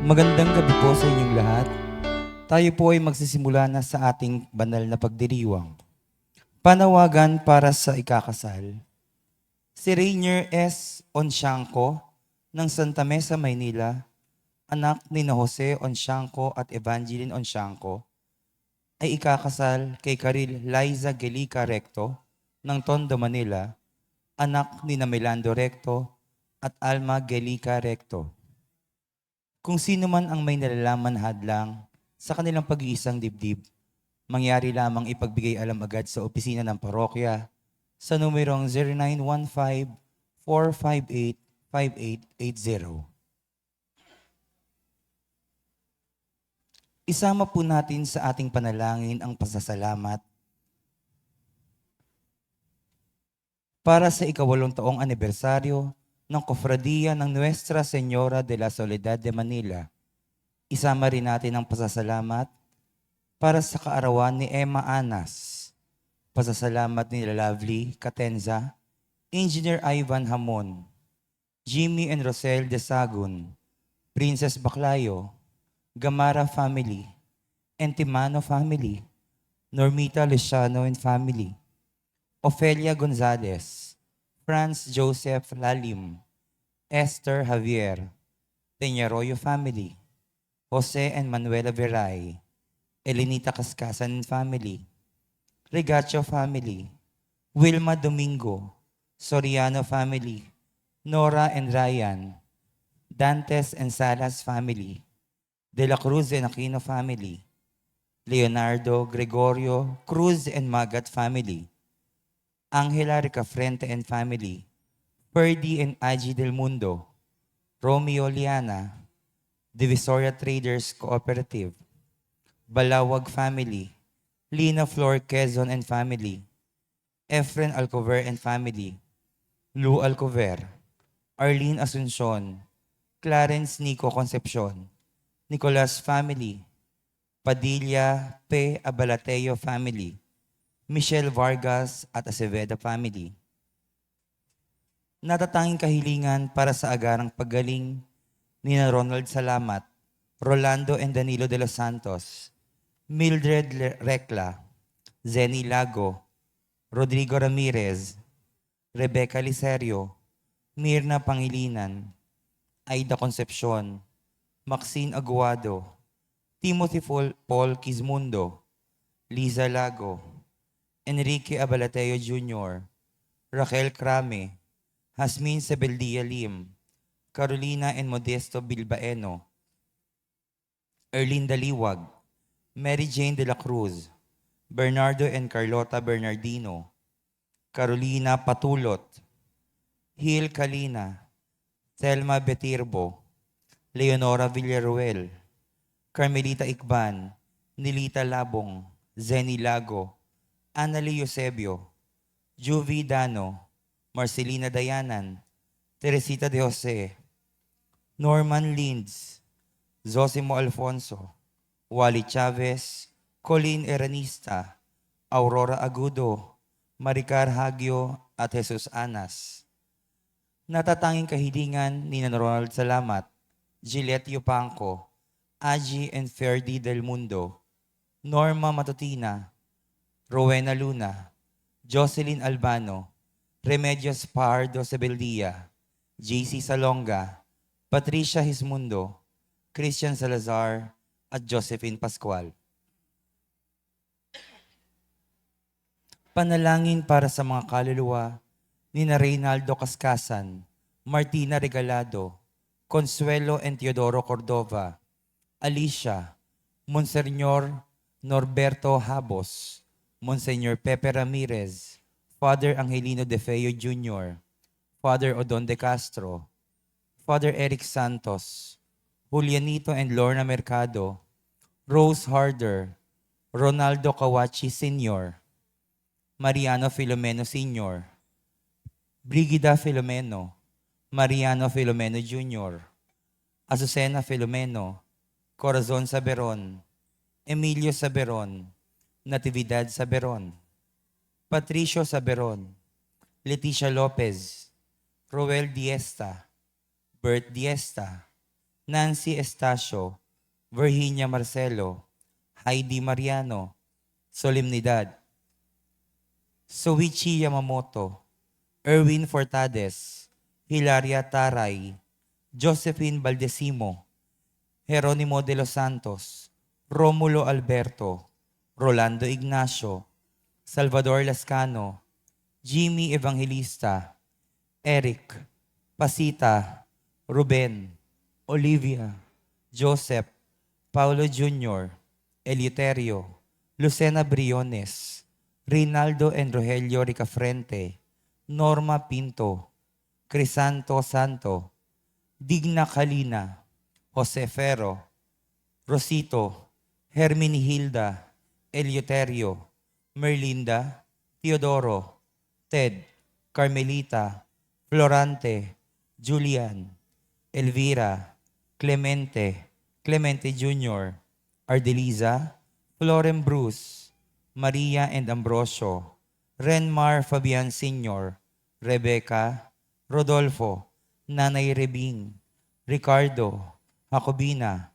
Magandang gabi po sa inyong lahat. Tayo po ay magsisimula na sa ating banal na pagdiriwang. Panawagan para sa ikakasal. Si Rainier S. Onsiangco ng Santa Mesa, Maynila, anak ni Jose Onsiangco at Evangeline Onsiangco, ay ikakasal kay Karil Liza Gelica Recto ng Tondo, Manila, anak ni Melando Recto at Alma Gelica Recto. Kung sino man ang may nalalaman hadlang sa kanilang pag-iisang dibdib, mangyari lamang ipagbigay alam agad sa opisina ng parokya sa numerong 0915-458-5880. Isama po natin sa ating panalangin ang pasasalamat para sa ika-8 taong anibersaryo ng Kofradiya ng Nuestra Señora de la Soledad de Manila. Isama rin natin ang pasasalamat para sa kaarawan ni Emma Anas, pasasalamat ni Lovely Catenza, Engineer Ivan Hamon, Jimmy and Rosel de Sagun, Princess Baclayo, Gamara family, Entimano family, Normita Luciano and family, Ofelia Gonzalez, Franz Joseph Lalim, Esther Javier, Peñarroyo family, Jose and Manuela Veray, Elenita Cascasan family, Regacho family, Wilma Domingo, Soriano family, Nora and Ryan, Dantes and Salas family, De la Cruz and Aquino family, Leonardo, Gregorio, Cruz and Magat family, Angela Ricafrente and family, Ferdy and Agi Del Mundo, Romeo Liana, Divisoria Traders Cooperative, Balawag family, Lina Flor Quezon and family, Efren Alcover and family, Lou Alcover, Arlene Asuncion, Clarence Nico Concepcion, Nicolas family, Padilla P. Abalateo family, Michelle Vargas at Aceveda family. Natatanging kahilingan para sa agarang paggaling ni na Ronald Salamat, Rolando and Danilo de los Santos, Mildred Recla, Zenny Lago, Rodrigo Ramirez, Rebecca Licerio, Mirna Pangilinan, Aida Concepcion, Maxine Aguado, Timothy Paul Quizmundo, Liza Lago, Enrique Abalateo Jr., Raquel Crame, Hasmin Sebeldia Lim, Carolina and Modesto Bilbaeno, Erlinda Liwag, Mary Jane de la Cruz, Bernardo and Carlota Bernardino, Carolina Patulot, Hil Kalina, Thelma Betirbo, Leonora Villaruel, Carmelita Ikban, Nilita Labong, Zenny Lago, Annalie Eusebio, Juvie Dano, Marcelina Dayanan, Teresita de Jose, Norman Linds, Zosimo Alfonso, Wally Chavez, Colleen Eranista, Aurora Agudo, Maricar Hagio at Jesus Anas. Natatanging kahilingan ni Ronald Salamat, Gillette Yupanco, Agi and Ferdy Del Mundo, Norma Matutina, Rowena Luna, Jocelyn Albano, Remedios Pardo Sebeldia, JC Salonga, Patricia Hismundo, Christian Salazar, at Josephine Pascual. Panalangin para sa mga kaluluwa ni na Reynaldo Cascasan, Martina Regalado, Consuelo and Teodoro Cordova, Alicia, Monseñor Norberto Habos, Monseñor Pepe Ramirez, Father Angelino De Feo Jr., Father Odon De Castro, Father Eric Santos, Julianito and Lorna Mercado, Rose Harder, Ronaldo Kawachi Sr., Mariano Filomeno Sr., Brigida Filomeno, Mariano Filomeno Jr., Azucena Filomeno, Corazon Saberon, Emilio Saberon, Natividad Saberon, Patricio Saberon, Leticia Lopez, Roel Diesta, Bert Diesta, Nancy Estacio, Virginia Marcelo, Heidi Mariano, Solemnidad, Soichi Yamamoto, Erwin Fortades, Hilaria Taray, Josephine Baldesimo, Jeronimo de los Santos, Romulo Alberto, Rolando Ignacio, Salvador Lascano, Jimmy Evangelista, Eric, Pasita, Ruben, Olivia, Joseph, Paulo Jr., Eleuterio, Lucena Briones, Rinaldo and Rogelio Ricafrente, Norma Pinto, Crisanto Santo, Digna Kalina, Jose Ferro, Rosito, Herminihilda, Eleuterio, Merlinda, Teodoro, Ted, Carmelita, Florante, Julian, Elvira, Clemente, Clemente Jr., Ardeliza, Florem Bruce, Maria and Ambrosio, Renmar Fabian Sr., Rebecca, Rodolfo, Nanay Rebing, Ricardo, Jacobina,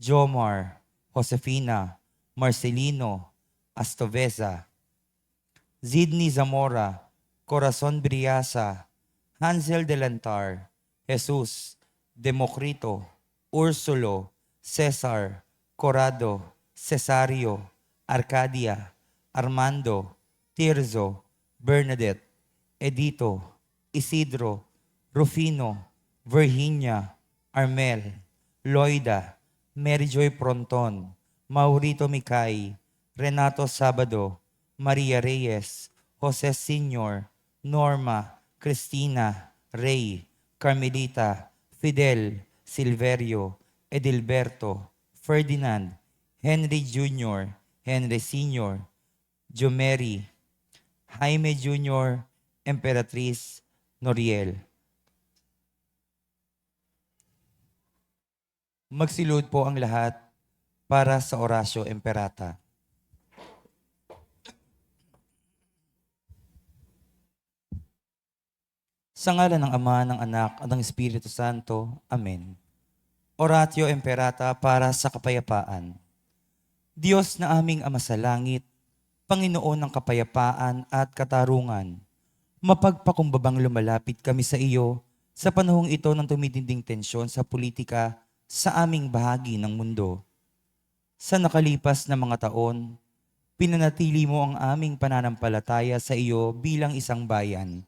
Jomar, Josefina, Marcelino, Astoveza, Zidni Zamora, Corazon Briasa, Hansel Delantar, Jesus, Demokrito, Ursulo, Cesar, Corrado, Cesario, Arcadia, Armando, Tirso, Bernadette, Edito, Isidro, Rufino, Virginia, Armel, Loida, Mary Joy Pronton, Maurito Mikay, Renato Sabado, Maria Reyes, Jose Senior, Norma, Cristina, Ray, Carmelita, Fidel, Silverio, Edilberto, Ferdinand, Henry Jr., Henry Sr., Jomeri, Jaime Jr., Emperatriz, Noriel. Magsilud po ang lahat para sa Orasyo Imperata. Sa ngalan ng Ama, ng Anak, at ng Espiritu Santo. Amen. Oratio Imperata para sa kapayapaan. Diyos na aming Ama sa langit, Panginoon ng kapayapaan at katarungan, mapagpakumbabang lumalapit kami sa iyo sa panahong ito ng tumitinding tensyon sa politika sa aming bahagi ng mundo. Sa nakalipas na mga taon, pinanatili mo ang aming pananampalataya sa iyo bilang isang bayan.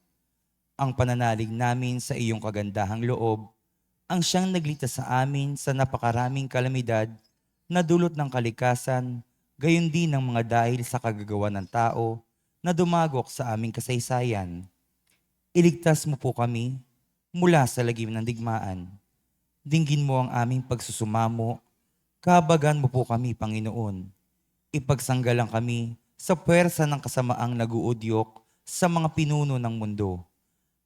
Ang pananalig namin sa iyong kagandahang loob ang siyang nagligtas sa amin sa napakaraming kalamidad na dulot ng kalikasan, gayon din ng mga dahil sa kagagawa ng tao na dumagok sa aming kasaysayan. Iligtas mo po kami mula sa lagim ng digmaan. Dinggin mo ang aming pagsusumamo, kahabagan mo po kami, Panginoon. Ipagsanggalang kami sa puwersa ng kasamaang naguudyok sa mga pinuno ng mundo.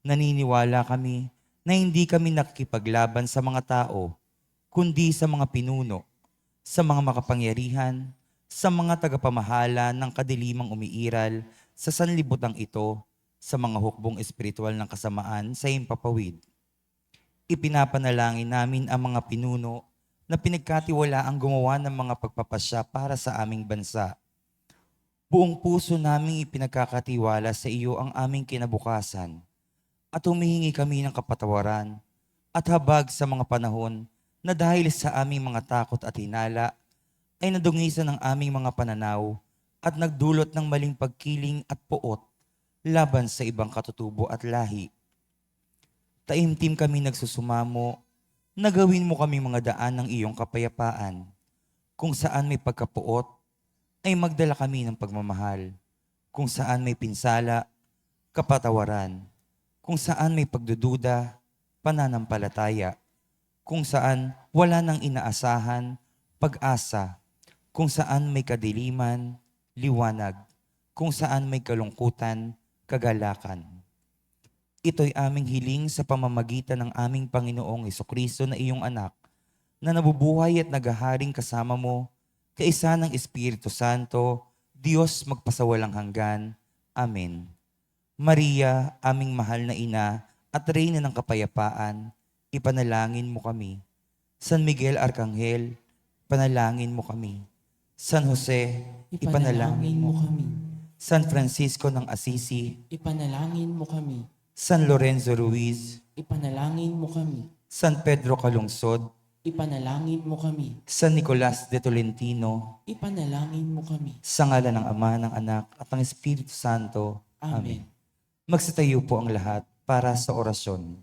Naniniwala kami na hindi kami nakikipaglaban sa mga tao, kundi sa mga pinuno, sa mga makapangyarihan, sa mga tagapamahala ng kadilimang umiiral sa sanlibutan ito, sa mga hukbong espiritual ng kasamaan sa himpapawid. Ipinapanalangin namin ang mga pinuno na pinagkatiwalaang gumawa ng mga pagpapasya para sa aming bansa. Buong puso naming ipinagkakatiwala sa iyo ang aming kinabukasan at humihingi kami ng kapatawaran at habag sa mga panahon na dahil sa aming mga takot at hinala ay nadungisan ng aming mga pananaw at nagdulot ng maling pagkiling at puot laban sa ibang katutubo at lahi. Taimtim kami nagsusumamo na gawin mo kami mga daan ng iyong kapayapaan. Kung saan may pagkapuot, ay magdala kami ng pagmamahal. Kung saan may pinsala, kapatawaran. Kung saan may pagdududa, pananampalataya. Kung saan wala nang inaasahan, pag-asa. Kung saan may kadiliman, liwanag. Kung saan may kalungkutan, kagalakan. Ito'y aming hiling sa pamamagitan ng aming Panginoong Hesukristo na iyong anak, na nabubuhay at naghaharing kasama mo, kaisa ng Espiritu Santo, Diyos magpasawalang hanggan. Amen. Maria, aming mahal na ina at reyna ng kapayapaan, ipanalangin mo kami. San Miguel Arcangel, panalangin mo kami. San Jose, ipanalangin mo kami. San Francisco ng Assisi, Ipanalangin mo kami. San Lorenzo Ruiz, Ipanalangin mo kami. San Pedro Calungsod, Ipanalangin mo kami. San Nicolas de Tolentino, Ipanalangin mo kami. sa ngalan ng Ama, ng Anak, at ng Espiritu Santo. Amen. Magsitayo po ang lahat para sa orasyon.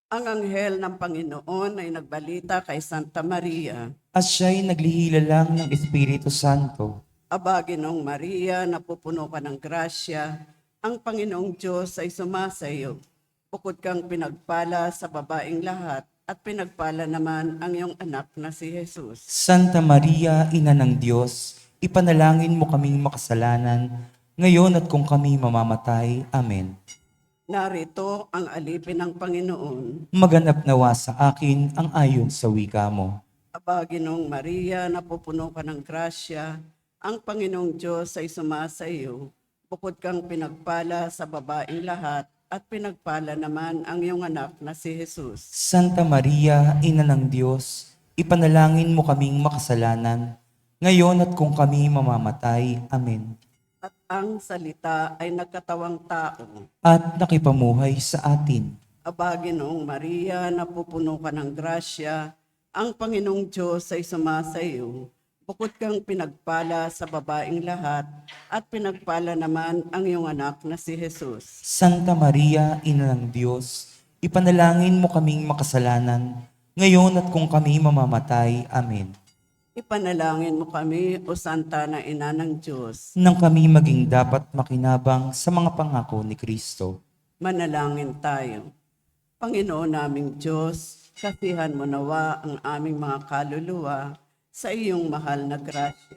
Ang anghel ng Panginoon ay nagbalita kay Santa Maria, At siya'y naglihila lang ng Espiritu Santo. Aba, Ginoong Maria, napupuno ka ng grasya, ang Panginoong Diyos ay sumasa iyo. Bukod kang pinagpala sa babaeng lahat, at pinagpala naman ang iyong anak na si Jesus. Santa Maria, Ina ng Diyos, ipanalangin mo kaming makasalanan, ngayon at kung kami mamamatay. Amen. Narito ang alipin ng Panginoon. Maganap nawa sa akin ang ayon sa wika mo. Aba, Ginoong Maria, napupuno ka ng grasya, ang Panginoong Diyos ay sumasa iyo. Bukod kang pinagpala sa babaeng lahat, at pinagpala naman ang iyong anak na si Jesus. Santa Maria, Ina ng Diyos, ipanalangin mo kaming makasalanan, ngayon at kung kami mamamatay. Amen. At ang salita ay nagkatawang tao. At nakipamuhay sa atin. Aba, Ginoong Maria, napupuno ka ng grasya, ang Panginoong Diyos ay sumasa iyo. Bukod kang pinagpala sa babaeng lahat, at pinagpala naman ang iyong anak na si Jesus. Santa Maria, Ina ng Diyos, ipanalangin mo kaming makasalanan, ngayon at kung kami mamamatay. Amen. Ipanalangin mo kami, O Santa na Ina ng Diyos. Nang kami maging dapat makinabang sa mga pangako ni Kristo. Manalangin tayo. Panginoon naming Diyos, kasihan mo nawa ang aming mga kaluluwa sa iyong mahal na grasya.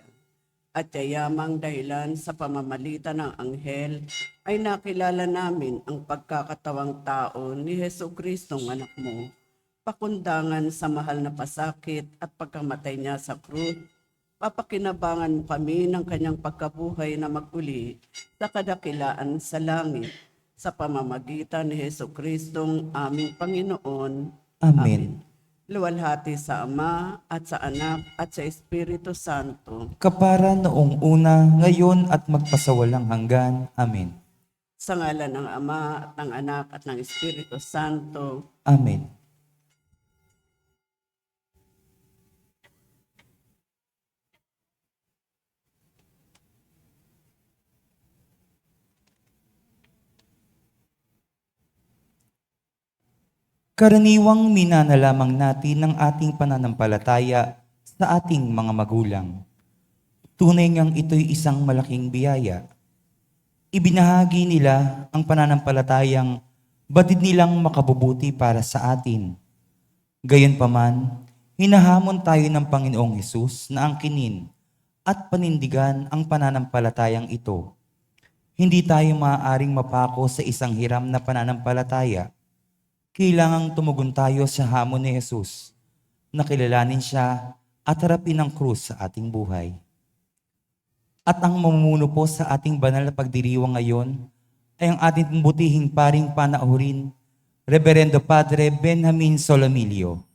At yayamang dahilan sa pamamalitan ng anghel ay nakilala namin ang pagkakatawang tao ni Hesu Kristong anak mo. Pakundangan sa mahal na pasakit at pagkamatay niya sa krus, papakinabangan mo kami ng kanyang pagkabuhay na maguli sa kadakilaan sa langit sa pamamagitan ni Hesu Kristong aming Panginoon. Amen. Luwalhati sa Ama at sa Anak at sa Espiritu Santo. Kapara noong una, ngayon at magpasawalang hanggan. Amen. Sa ngalan ng Ama at ng Anak at ng Espiritu Santo. Amen. Karaniwang minanalamang natin ng ating pananampalataya sa ating mga magulang. Tunay ngang ito'y isang malaking biyaya. Ibinahagi nila ang pananampalatayang batid nilang makabubuti para sa atin. Gayunpaman, hinahamon tayo ng Panginoong Hesus na angkinin at panindigan ang pananampalatayang ito. Hindi tayo maaaring mapako sa isang hiram na pananampalataya. Kailangang tumugon tayo sa hamon ni Jesus na kilalanin siya at harapin ang krus sa ating buhay. At ang mamumuno po sa ating banal na pagdiriwang ngayon ay ang ating butihing paring panauhin, Reverendo Padre Benjamin Solomilio.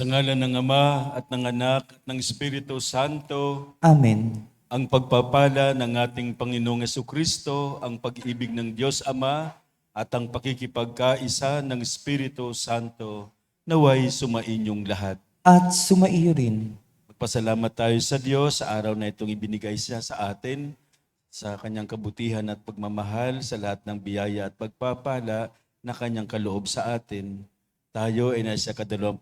Sa ngalan ng Ama at ng Anak at ng Espiritu Santo, Amen. ang pagpapala ng ating Panginoong Jesucristo, ang pag-ibig ng Diyos Ama at ang pakikipagkaisa ng Espiritu Santo, naway sumainyong lahat. At sumaiyo rin. Magpasalamat tayo sa Diyos sa araw na itong ibinigay siya sa atin, sa kanyang kabutihan at pagmamahal, sa lahat ng biyaya at pagpapala na kanyang kaloob sa atin. Tayo ay nasa 24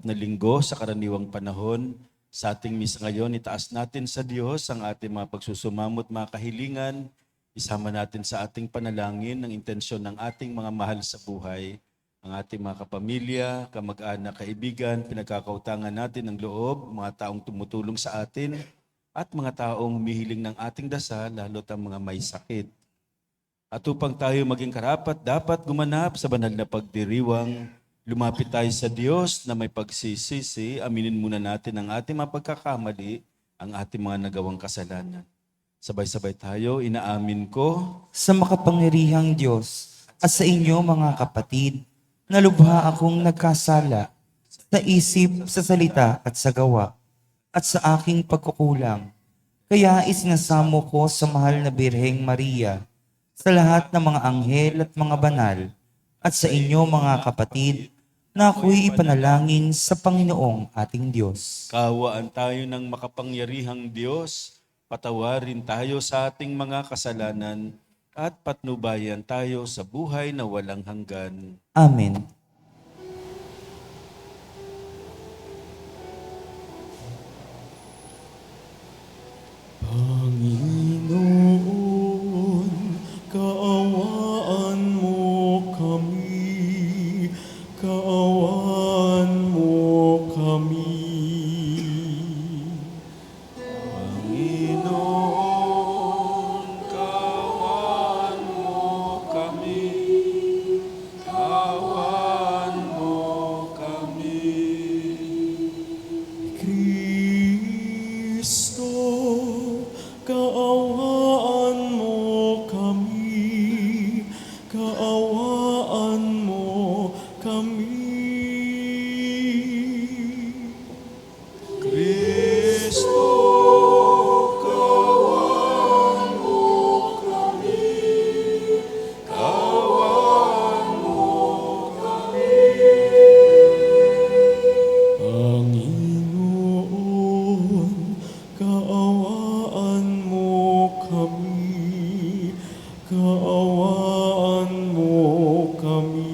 na linggo sa karaniwang panahon. Sa ating misa ngayon, itaas natin sa Diyos ang ating mga pagsusumamot, mga kahilingan. Isama natin sa ating panalangin ang intensyon ng ating mga mahal sa buhay. Ang ating mga kapamilya, kamag-anak, kaibigan, pinagkakautangan natin ng loob, mga taong tumutulong sa atin, at mga taong humihiling ng ating dasal, lalo't ang mga may sakit. At upang tayo maging karapat, dapat gumanap sa banal na pagdiriwang. Lumapit tayo sa Diyos na may pagsisisi, aminin muna natin ang ating mga pagkakamali, ang ating mga nagawang kasalanan. Sabay-sabay tayo, inaamin ko. Sa makapangyarihang Diyos at sa inyo mga kapatid, na lubha akong nagkasala sa isip, sa salita at sa gawa, at sa aking pagkukulang. Kaya isinasamo ko sa mahal na Birheng Maria, sa lahat ng mga anghel at mga banal, at sa inyo mga kapatid, na ako'y ipanalangin sa Panginoong ating Diyos. Kaawaan tayo ng makapangyarihang Diyos, patawarin tayo sa ating mga kasalanan, at patnubayan tayo sa buhay na walang hanggan. Amen. Panginoon, kaawaan mo kami, kaawaan mo kami. Panginoon, kaawaan mo kami, kaawaan mo kami. Kristo, kaawaan mo kami, kaawaan mo kami. Kristo, kaawaan mo kami, kaawaan mo kami. Panginoon, kaawaan mo kami, kaawaan mo kami.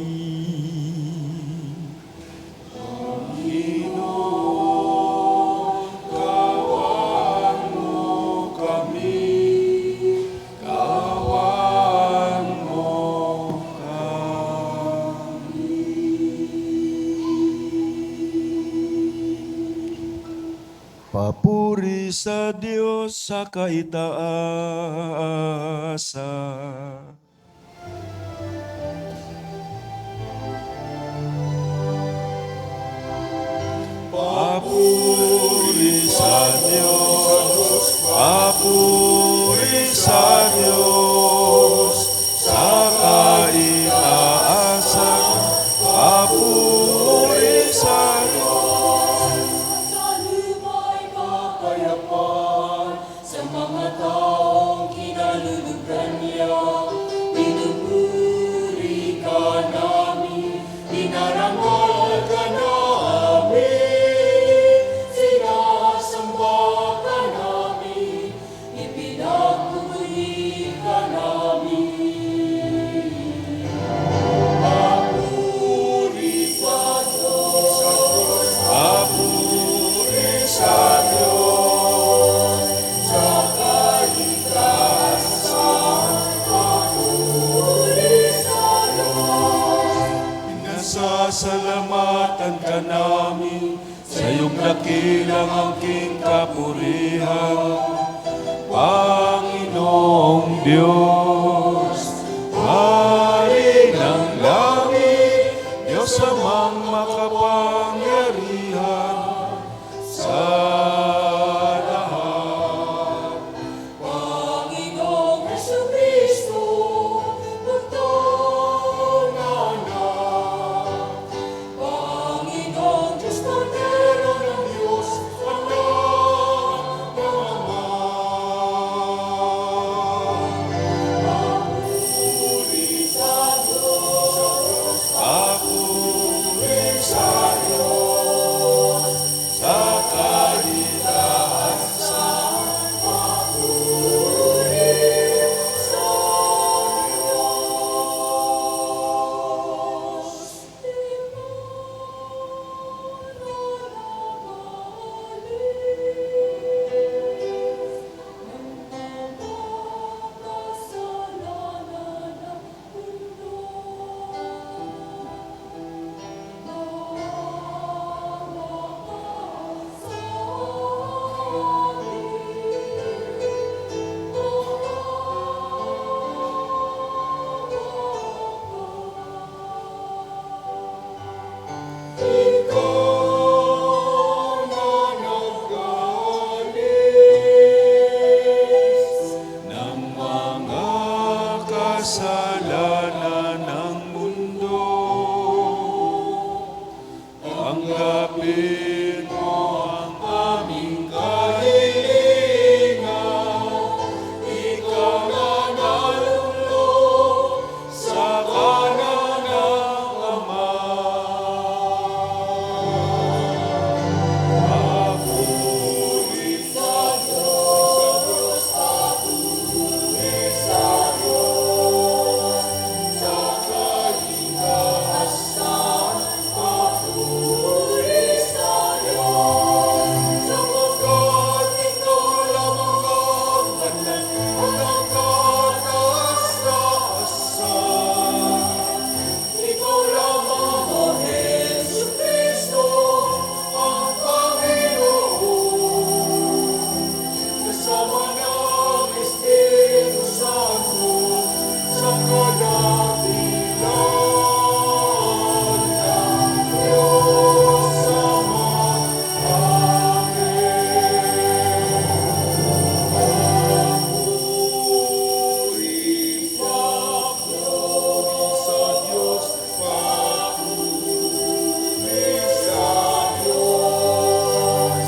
Kaawaan mo kami, kaawaan mo kami. Papuri sa Diyos sa kaitaasan. Papuri sa Diyos, papuri sa Diyos, sa kaitaasan, papuri sa Diyos. Sa luma'y kapayapaan sa mga taong kinalulugan niya. Pinupuri ka namin, dinarangal ka namin, sinasamba ka namin, ipinagpupuri ka namin. Papuri sa Diyos, Papuri sa Diyos, sa kaligtasan, papuri sa Diyos. Pinasasalamatan ka namin sa iyong dakilang angking kapurihan. Panginoong Diyos, Hari ng langit, Diyos amang makapangyarihan sa lahat. Panginoong Jesucristo, magtong anak. Panginoong Diyos tunay, kasalanan ng mundo. Tanggapin mo ang aming kahilingan. Ikaw na nalulog sa kanan ng Ama. Papuri sa Diyos, papuri sa Diyos, sa kaligtasan, papuri sa Diyos, sapagkat ikaw lamang ang banal, ang nagkataas-taasan. Ikaw lamang, O Jesucristo, ang Panginoon, kasama ng Espiritu Santo, sa kadakilaan ng Diyos Ama. Papuri sa Diyos, papuri sa Diyos,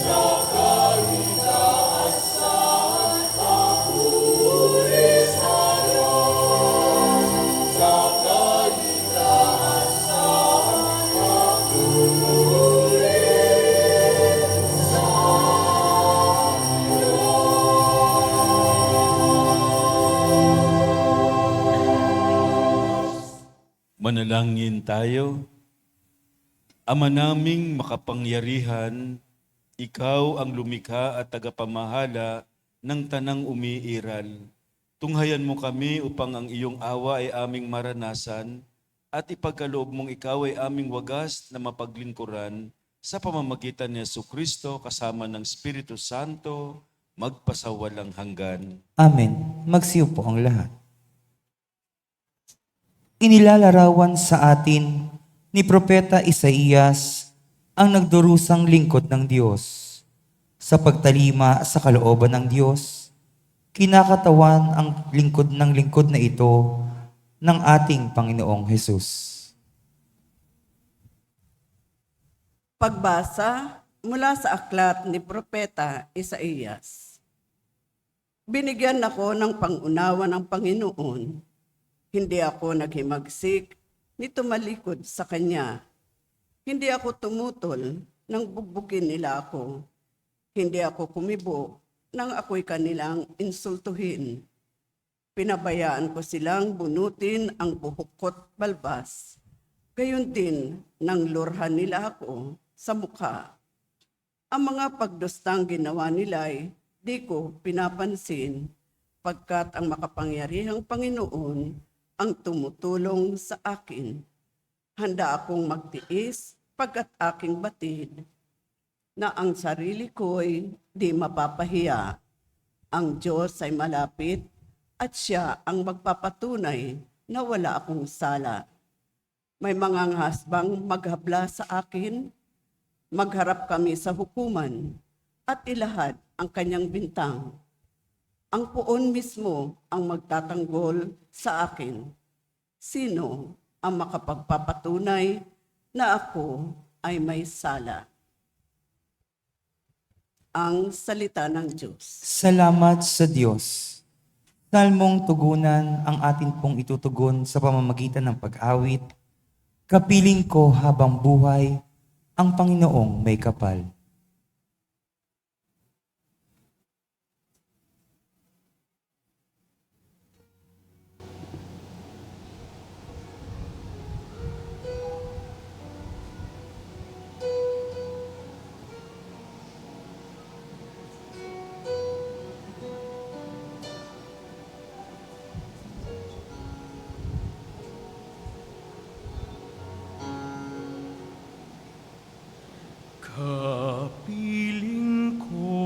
sa kaligtasan, papuri sa Diyos, sa kaligtasan, papuri sa Manalangin tayo. Ama naming makapangyarihan, ikaw ang lumikha at tagapamahala ng tanang umiiral. Tunghayan mo kami upang ang iyong awa ay aming maranasan at ipagkaloob mong ikaw ay aming wagas na mapaglingkuran sa pamamagitan ni Jesucristo kasama ng Espiritu Santo, magpasawalang hanggan. Amen. Magsiyo po ang lahat. Inilalarawan sa atin ni Propeta Isaías ang nagdurusang lingkod ng Diyos. Sa pagtalima sa kalooban ng Diyos, kinakatawan ang lingkod na ito ng ating Panginoong Hesus. Pagbasa mula sa aklat ni Propeta Isaías. Binigyan ako ng pangunawa ng Panginoon. Hindi ako naghimagsik ni tumalikod sa Kanya. Hindi ako tumutol nang bugbukin nila ako. Hindi ako kumibo nang ako'y kanilang insultuhin. Pinabayaan ko silang bunutin ang buhok ko't balbas. Gayon din nang lurhan nila ako sa mukha. Ang mga pagdustang ginawa nila'y di ko pinapansin, pagkat ang makapangyarihang Panginoon ang tumutulong sa akin. Handa akong magtiis pagkat aking batid, na ang sarili ko'y di mapapahiya. Ang Diyos ay malapit at siya ang magpapatunay na wala akong sala. May mga hasbang maghabla sa akin, magharap kami sa hukuman at ilahad ang kanyang bintang. Ang puon mismo ang magtatanggol sa akin. Sino ang makapagpapatunay na ako ay may sala? Ang salita ng Diyos. Salamat sa Diyos. Salmong tugunan ang atin pong itutugon sa pamamagitan ng pag-awit. Kapiling ko habang buhay, ang Panginoong may kapal. Kapiling ko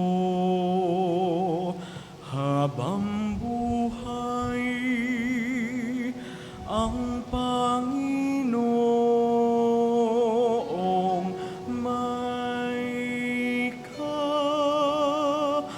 habang buhay ang Panginoong may kapal.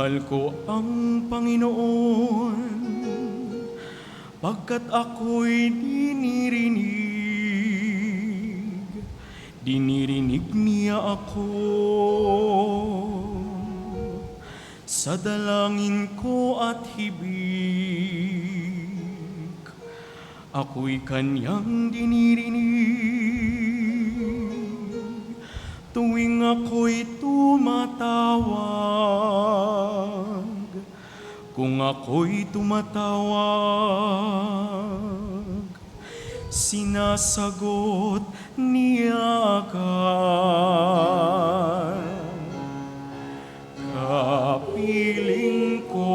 Mahal ko ang Panginoon, pagkat ako'y dinirinig niya ako. Sa dalangin ko at hibik, ako'y kanyang dinirinig. Tuwing ako'y tumatawag, kung ako'y tumatawag, sinasagot niya agad. Kapiling ko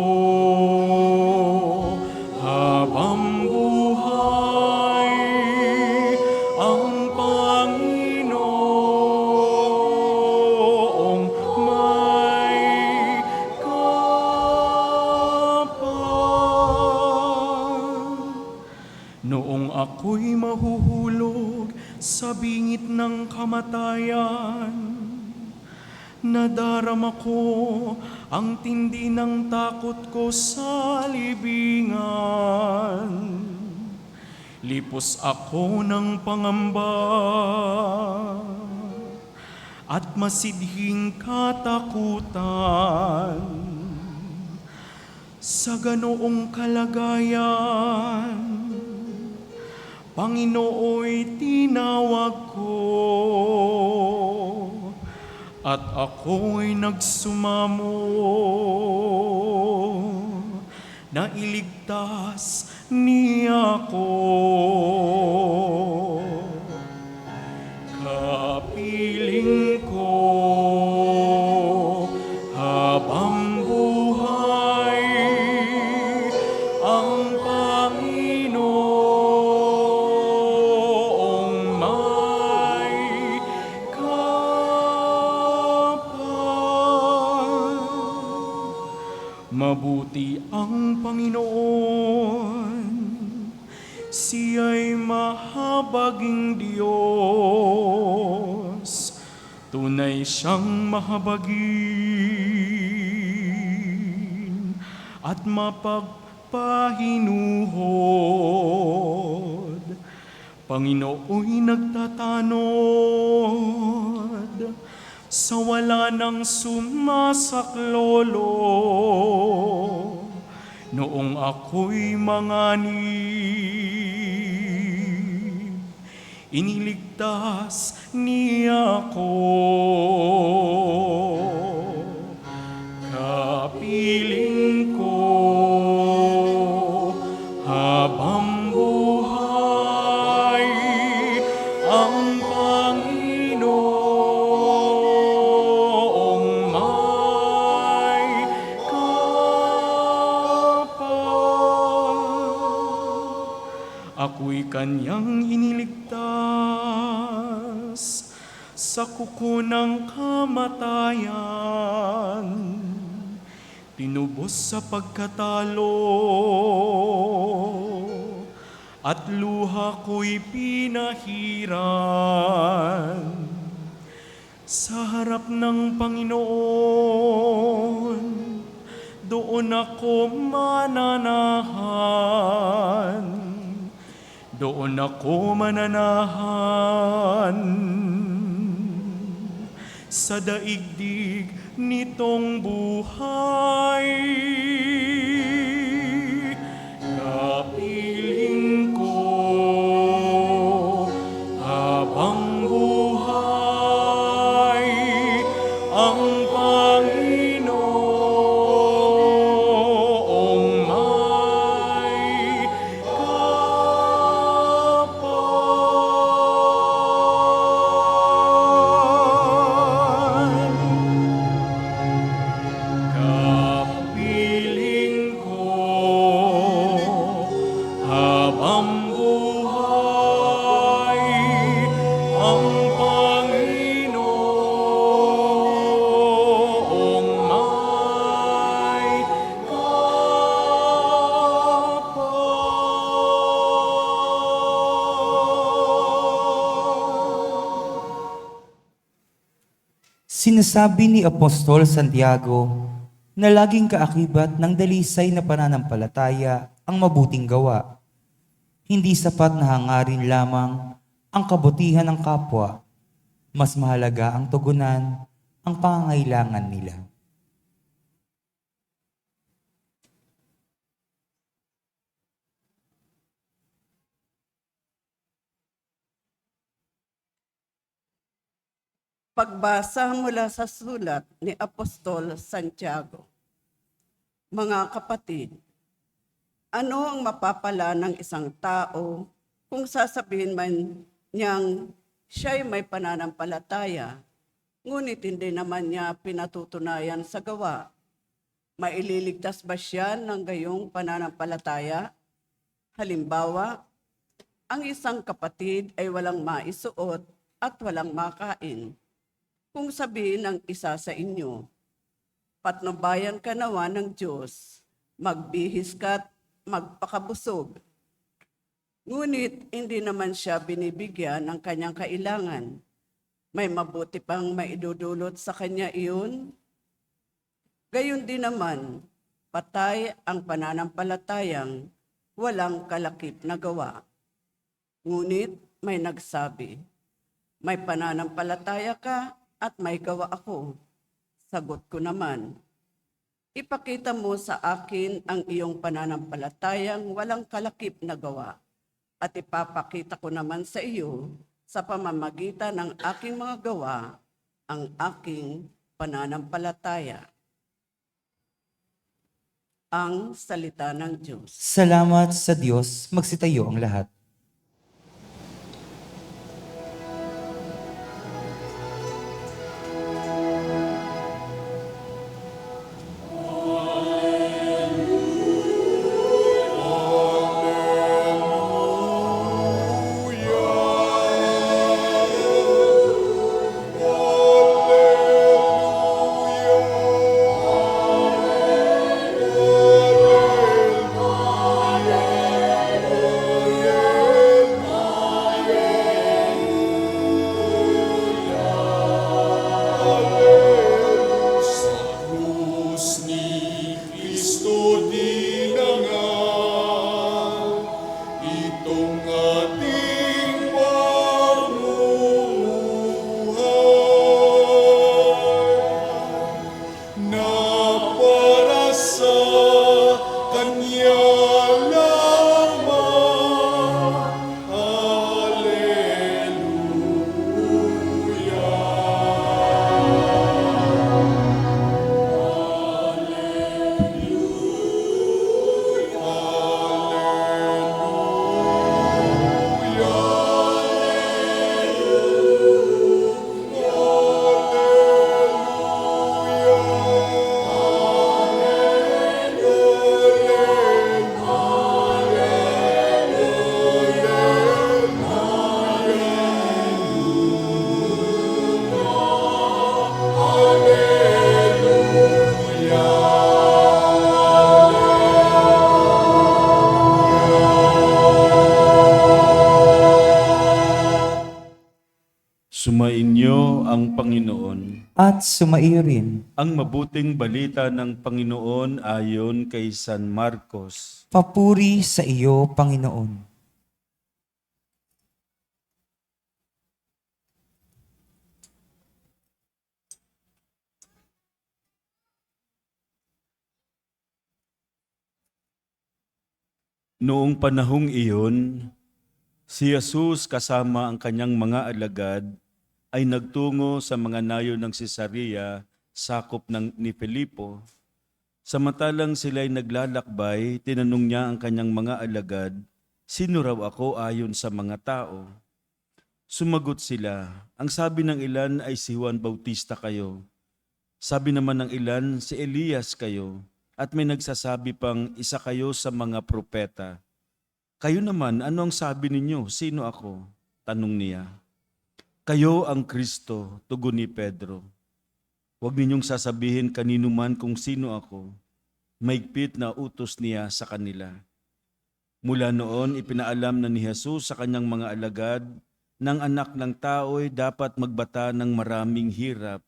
habang buhay ang Panginoong may kapal. Noong ako'y mahuhulog sa bingit ng kamatayan, nadarama ko ang tindi ng takot ko sa libingan. Lipos ako ng pangamba at masidhing katakutan. Sa ganoong kalagayan, Panginooy tinawag ko, at ako'y nagsumamo na iligtas niya ako. Kapiling ko habang buhay ang Panginoong may kapal. Mabuti ang Panginoon, Siya'y mahabaging Diyos, tunay siyang mahabagin at mapagpahinuhod. Panginooy nagtatanod sa wala ng sumasaklolo. Noong ako'y manganib, iniligtas niya ako. Kapiling ko habang buhay ang Panginoong may kapal. Ako'y kanyang iniligtas sa kuko ng kamatayan, tinubos sa pagkatalo, at luha ko'y pinahiran. Sa harap ng Panginoon, doon ako mananahan. Doon ako mananahan sa daigdig nitong buhay. Kapiling ko habang buhay ang Panginoong may kapal. Kapiling ko habang buhay ang Panginoong may kapal. Sinasabi ni Apostol Santiago na laging kaakibat ng dalisay na pananampalataya ang mabuting gawa. Hindi sapat na hangarin lamang ang kabutihan ng kapwa. Mas mahalaga ang tugunan ang pangangailangan nila. Pagbasa mula sa sulat ni Apostol Santiago. Mga kapatid, ano ang mapapala ng isang tao kung sasabihin man niyang siya'y may pananampalataya, ngunit hindi naman niya pinatutunayan sa gawa? Maililigtas ba siya ng gayong pananampalataya? Halimbawa, ang isang kapatid ay walang maisuot at walang makain. Kung sabihin ng isa sa inyo, patnubayan ka nawa ng Diyos, magbihis ka't magpakabusog. Ngunit hindi naman siya binibigyan ng kanyang kailangan. May mabuti pang maidudulot sa kanya iyon? Gayon din naman, patay ang pananampalatayang walang kalakip na gawa. Ngunit may nagsabi, may pananampalataya ka at may gawa ako. Sagot ko naman, ipakita mo sa akin ang iyong pananampalatayang walang kalakip na gawa, at ipapakita ko naman sa iyo sa pamamagitan ng aking mga gawa ang aking pananampalataya. Ang salita ng Diyos. Salamat sa Diyos, magsitayo ang lahat. Krus ni Kristo dinangal, itong ating pamumuhay, na para sa Kanya lamang. Sumainyo ang Panginoon. At sumaiyo rin, Ang mabuting balita ng Panginoon ayon kay San Marcos. papuri sa iyo, Panginoon. Noong panahong iyon, si Jesus kasama ang kanyang mga alagad ay nagtungo sa mga nayo ng Cesarea, sakop ni Felipo. Samantalang sila'y naglalakbay, tinanong niya ang kanyang mga alagad, "Sino raw ako ayon sa mga tao?" Sumagot sila, "Ang sabi ng ilan ay si Juan Bautista kayo. Sabi naman ng ilan, si Elias kayo. At may nagsasabi pang isa kayo sa mga propeta. Kayo naman, ano ang sabi ninyo? Sino ako?" Tanong niya. "Kayo ang Kristo," tugon ni Pedro. "Huwag ninyong sasabihin kanino man kung sino ako." Mahigpit na utos niya sa kanila. Mula noon, ipinaalam na ni Jesus sa kanyang mga alagad ng anak ng tao ay dapat magbata ng maraming hirap,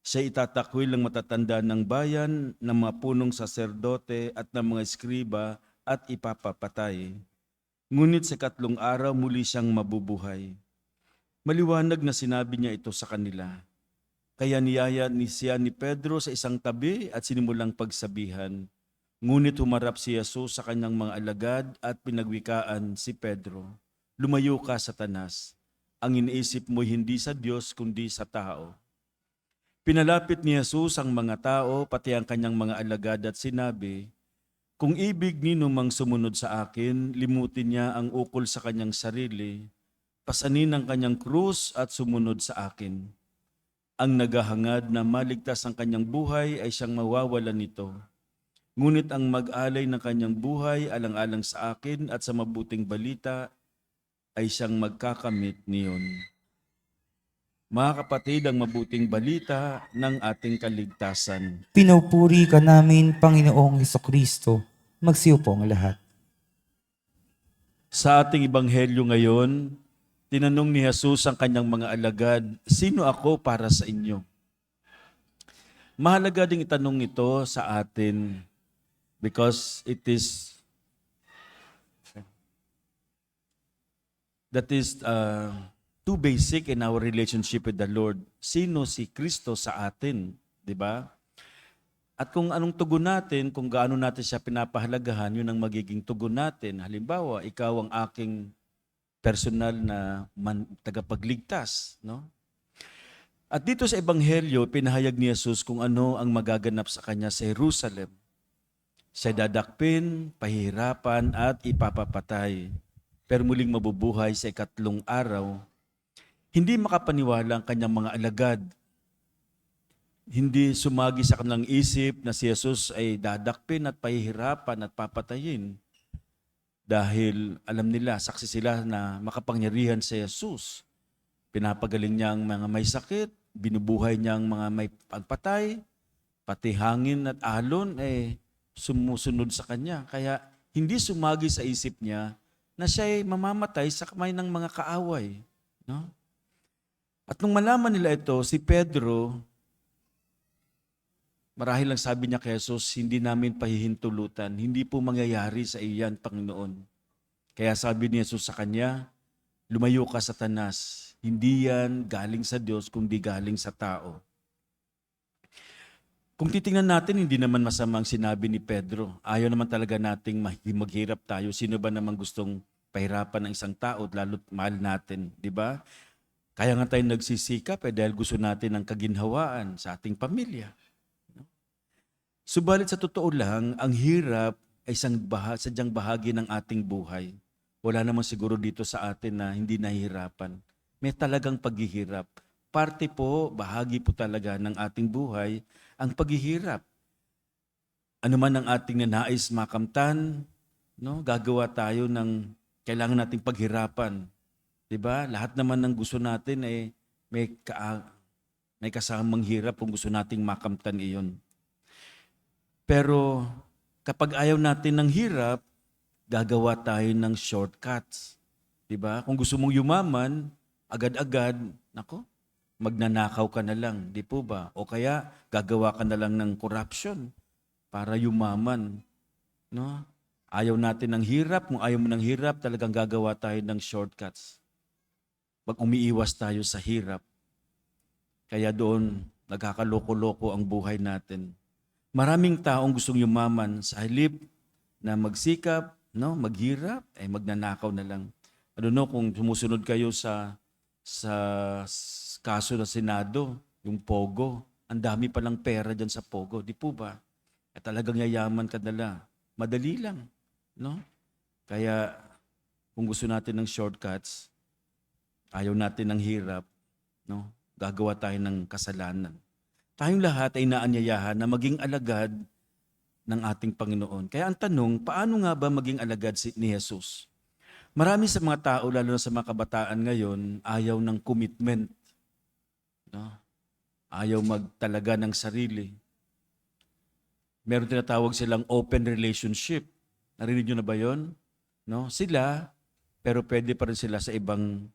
Siya itatakwil ng matatanda ng bayan, ng mga punong saserdote at ng mga eskriba at ipapapatay. Ngunit sa 3 araw muli siyang mabubuhay. Maliwanag na sinabi niya ito sa kanila. Kaya niyaya siya ni Pedro sa isang tabi at sinimulang pagsabihan. Ngunit humarap si Jesus sa kanyang mga alagad at pinagwikaan si Pedro. Lumayo ka, Satanas. Ang iniisip mo hindi sa Diyos kundi sa tao. Pinalapit ni Jesus ang mga tao pati ang kanyang mga alagad at sinabi, kung ibig nino mang sumunod sa akin, limutin niya ang ukol sa kanyang sarili, pasanin ang kanyang krus at sumunod sa akin. Ang naghahangad na maligtas ang kanyang buhay ay siyang mawawalan nito. Ngunit ang mag-alay ng kanyang buhay alang-alang sa akin at sa mabuting balita ay siyang magkakamit niyon. Mga kapatid, ang mabuting balita ng ating kaligtasan. Pinupuri ka namin, Panginoong Hesukristo. Magsiupo ang lahat. Sa ating ebanghelyo ngayon, tinanong ni Jesus ang kanyang mga alagad, sino ako para sa inyo? Mahalaga ding itanong ito sa atin because that is too basic in our relationship with the Lord. Sino si Kristo sa atin, di ba? At kung anong tugon natin, kung gaano natin siya pinapahalagahan, yun ang magiging tugon natin. Halimbawa, ikaw ang aking personal na tagapagligtas, no? At dito sa ebanghelyo, pinahayag ni Jesus kung ano ang magaganap sa kanya sa Jerusalem. Siya dadakpin, pahihirapan at ipapapatay. Pero muling mabubuhay sa 3 araw. Hindi makapaniwala ang kanyang mga alagad. Hindi sumagi sa kanilang isip na si Jesus ay dadakpin at pahihirapan at papatayin. Dahil alam nila, saksi sila na makapangyarihan si Jesus. Pinapagaling niya ang mga may sakit, binubuhay niya ang mga may pagpatay, pati hangin at alon sumusunod sa kanya. Kaya hindi sumagi sa isip niya na siya ay mamamatay sa kamay ng mga kaaway. No? At nung malaman nila ito, si Pedro, marahil lang sabi niya kay Jesus, hindi namin pahihintulutan, hindi po mangyayari sa iyan, Panginoon. Kaya sabi ni Jesus sa kanya, lumayo ka, Satanas, hindi yan galing sa Diyos, kundi galing sa tao. Kung titingnan natin, hindi naman masama ang sinabi ni Pedro. Ayaw naman talaga nating maghirap tayo. Sino ba namang gustong pahirapan ng isang tao, lalo't mahal natin, di ba? Kaya nga tayo nagsisikap dahil gusto natin ang kaginhawaan sa ating pamilya. Subalit sa totoo lang, ang hirap ay sadyang bahagi ng ating buhay. Wala naman siguro dito sa atin na hindi nahihirapan. May talagang paghihirap. Parte po, bahagi po talaga ng ating buhay ang paghihirap. Ano man ang ating nanais makamtan, no? Gagawa tayo ng kailangan nating paghirapan. 'Di ba? Lahat naman ng gusto natin ay may kasamang hirap kung gusto nating makamtan iyon. Pero kapag ayaw natin ng hirap, gagawa tayo ng shortcuts. 'Di ba? Kung gusto mong yumaman, agad-agad, magnanakaw ka na lang, di po ba? O kaya gagawa ka na lang ng corruption para yumaman. No? Ayaw natin ng hirap. Kung ayaw mo ng hirap, talagang gagawa tayo ng shortcuts. Pag umiiwas tayo sa hirap. Kaya doon, nagkakaloko-loko ang buhay natin. Maraming taong gustong yumaman sa halip na magsikap, maghirap, magnanakaw na lang. Kung sumusunod kayo sa kaso ng Senado, yung Pogo, ang dami palang pera dyan sa Pogo, di po ba? At talagang yayaman ka nila. Madali lang, no? Kaya kung gusto natin ng shortcuts, ayaw natin ng hirap, no? Gagawa tayo ng kasalanan. Tayong lahat ay naanyayahan na maging alagad ng ating Panginoon. Kaya ang tanong, paano nga ba maging alagad ni Jesus? Marami sa mga tao, lalo na sa mga kabataan ngayon, ayaw ng commitment. No? Ayaw magtalaga ng sarili. Meron tinatawag silang open relationship. Narinig nyo na ba yun? No? Sila, pero pwede pa rin sila sa ibang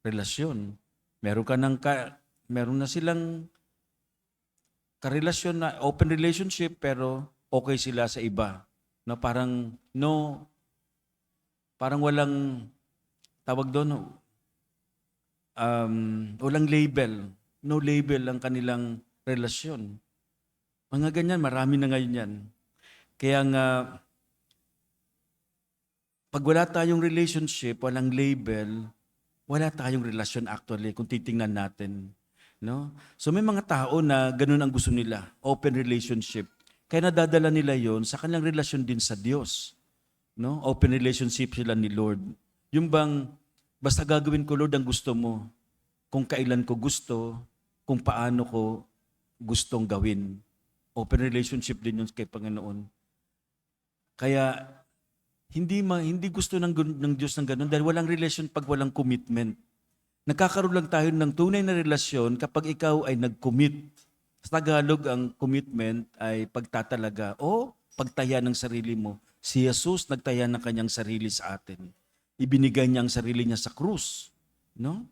relasyon. Meron na silang karelasyon na open relationship pero okay sila sa iba. No, parang walang tawag doon, walang label. No label ang kanilang relasyon. Mga ganyan, marami na ngayon yan. Kaya nga, pag wala tayong relationship, walang label, wala tayong relasyon actually kung titingnan natin. No? So may mga tao na ganun ang gusto nila, open relationship. Kaya nadadala nila yon sa kanilang relasyon din sa Diyos. No? Open relationship sila ni Lord. Yung bang, basta gagawin ko Lord ang gusto mo, kung kailan ko gusto, kung paano ko gustong gawin. Open relationship din yun kay Panginoon. Kaya, hindi gusto ng Diyos ng ganun dahil walang relasyon pag walang commitment. Nagkakaroon lang tayo ng tunay na relasyon kapag ikaw ay nag-commit. Sa Tagalog, ang commitment ay pagtatalaga o pagtaya ng sarili mo. Si Jesus nagtaya ng kanyang sarili sa atin. Ibinigay niya ang sarili niya sa krus. No?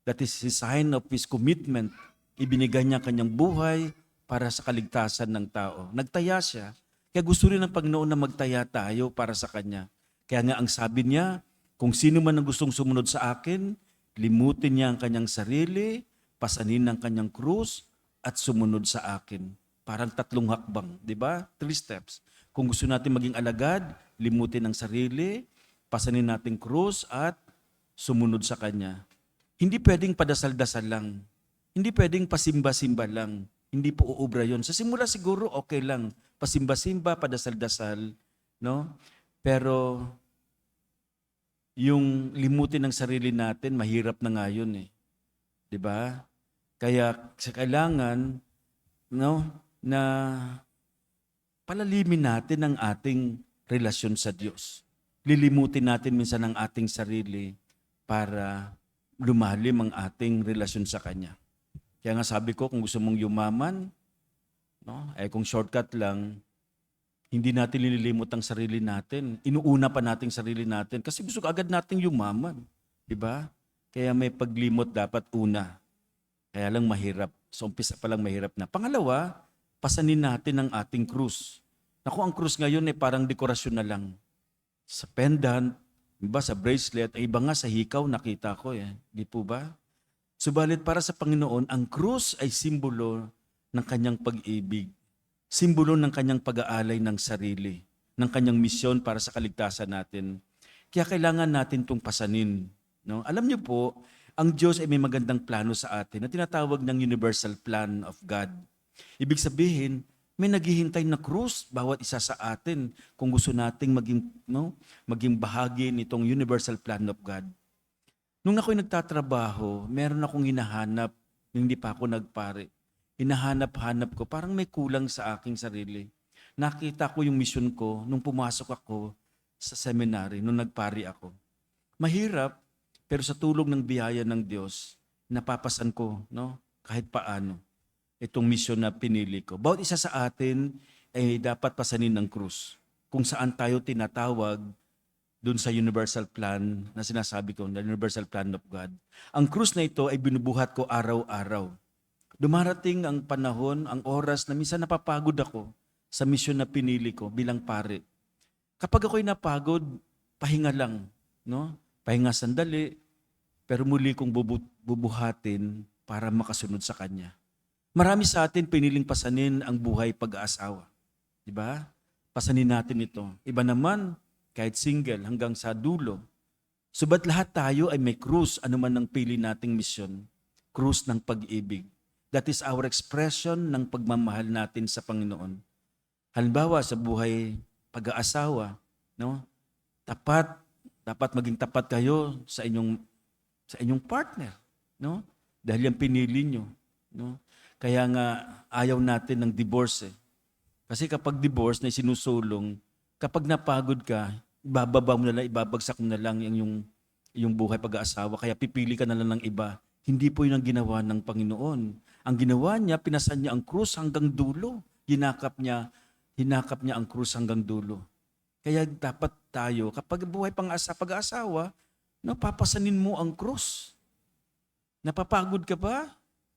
That is his sign of his commitment. Ibinigay niya ang kanyang buhay para sa kaligtasan ng tao. Nagtaya siya. Kaya gusto rin ng Panginoon na magtaya tayo para sa Kanya. Kaya nga ang sabi niya, kung sino man ang gustong sumunod sa akin, limutin niya ang kanyang sarili, pasanin ang kanyang krus, at sumunod sa akin. Parang 3 hakbang, di ba? 3 steps. Kung gusto natin maging alagad, limutin ang sarili, pasanin natin krus, at sumunod sa Kanya. Hindi pwedeng padasal-dasal lang. Hindi pwedeng pasimba-simba lang. Hindi po uubra yun. Sa simula siguro okay lang. Pasimba-simba, padasal-dasal. No? Pero yung limutin ng sarili natin, mahirap na nga yun eh. 'Di ba? Kaya sa kailangan no, na palalimin natin ang ating relasyon sa Diyos. Lilimutin natin minsan ang ating sarili para lumalim ang ating relasyon sa Kanya. Kaya nga sabi ko, kung gusto mong yumaman, no, kung shortcut lang, hindi natin nililimot ang sarili natin. Inuuna pa natin sarili natin kasi gusto agad nating yumaman. Diba? Kaya may paglimot dapat una. Kaya lang mahirap. So umpisa pa lang mahirap na. Pangalawa, pasanin natin ang ating krus. Naku, ang krus ngayon ay parang dekorasyon na lang. Sa pendant, diba, sa bracelet, ay iba nga sa hikaw nakita ko. Di po ba? Subalit para sa Panginoon, ang krus ay simbolo ng kanyang pag-ibig. Simbolo ng kanyang pag-aalay ng sarili, ng kanyang misyon para sa kaligtasan natin. Kaya kailangan natin itong pasanin. No? Alam niyo po, ang Diyos ay may magandang plano sa atin na tinatawag ng universal plan of God. Ibig sabihin, may naghihintay na krus bawat isa sa atin kung gusto nating maging bahagi nitong universal plan of God. Nung ako'y nagtatrabaho, meron akong hinahanap, hindi pa ako nagpare. Hinahanap-hanap ko, parang may kulang sa aking sarili. Nakita ko yung mission ko nung pumasok ako sa seminary, nung nagpari ako. Mahirap, pero sa tulong ng biyaya ng Diyos, napapasan ko, no? Kahit paano, itong mission na pinili ko. Bawat isa sa atin ay dapat pasanin ng krus. Kung saan tayo tinatawag doon sa universal plan na sinasabi ko, the universal plan of God. Ang krus na ito ay binubuhat ko araw-araw. Dumarating ang panahon, ang oras na minsan napapagod ako sa misyon na pinili ko bilang pare. Kapag ako'y napagod, pahinga lang. No? Pahinga sandali, pero muli kong bubuhatin para makasunod sa Kanya. Marami sa atin piniling pasanin ang buhay pag-aasawa. Diba? Pasanin natin ito. Iba naman, kahit single hanggang sa dulo. Subat lahat tayo ay may krus, anuman ang pili nating misyon. Krus ng pag-ibig. That is our expression ng pagmamahal natin sa Panginoon. Halimbawa sa buhay pag-aasawa, no? Dapat maging tapat kayo sa inyong partner, no? Dahil yan pinili nyo, no? Kaya nga ayaw natin ng divorce. Kasi kapag divorce na sinusulong, kapag napagod ka, ibababa mo na lang, ibabagsak mo na lang yung buhay pag-aasawa, kaya pipili ka na lang ng iba. Hindi po yun ang ginawa ng Panginoon. Ang ginawa niya, pinasan niya ang krus hanggang dulo. Hinakap niya ang krus hanggang dulo. Kaya dapat tayo, kapag buhay pag-aasawa, papasanin mo ang krus. Napapagod ka ba?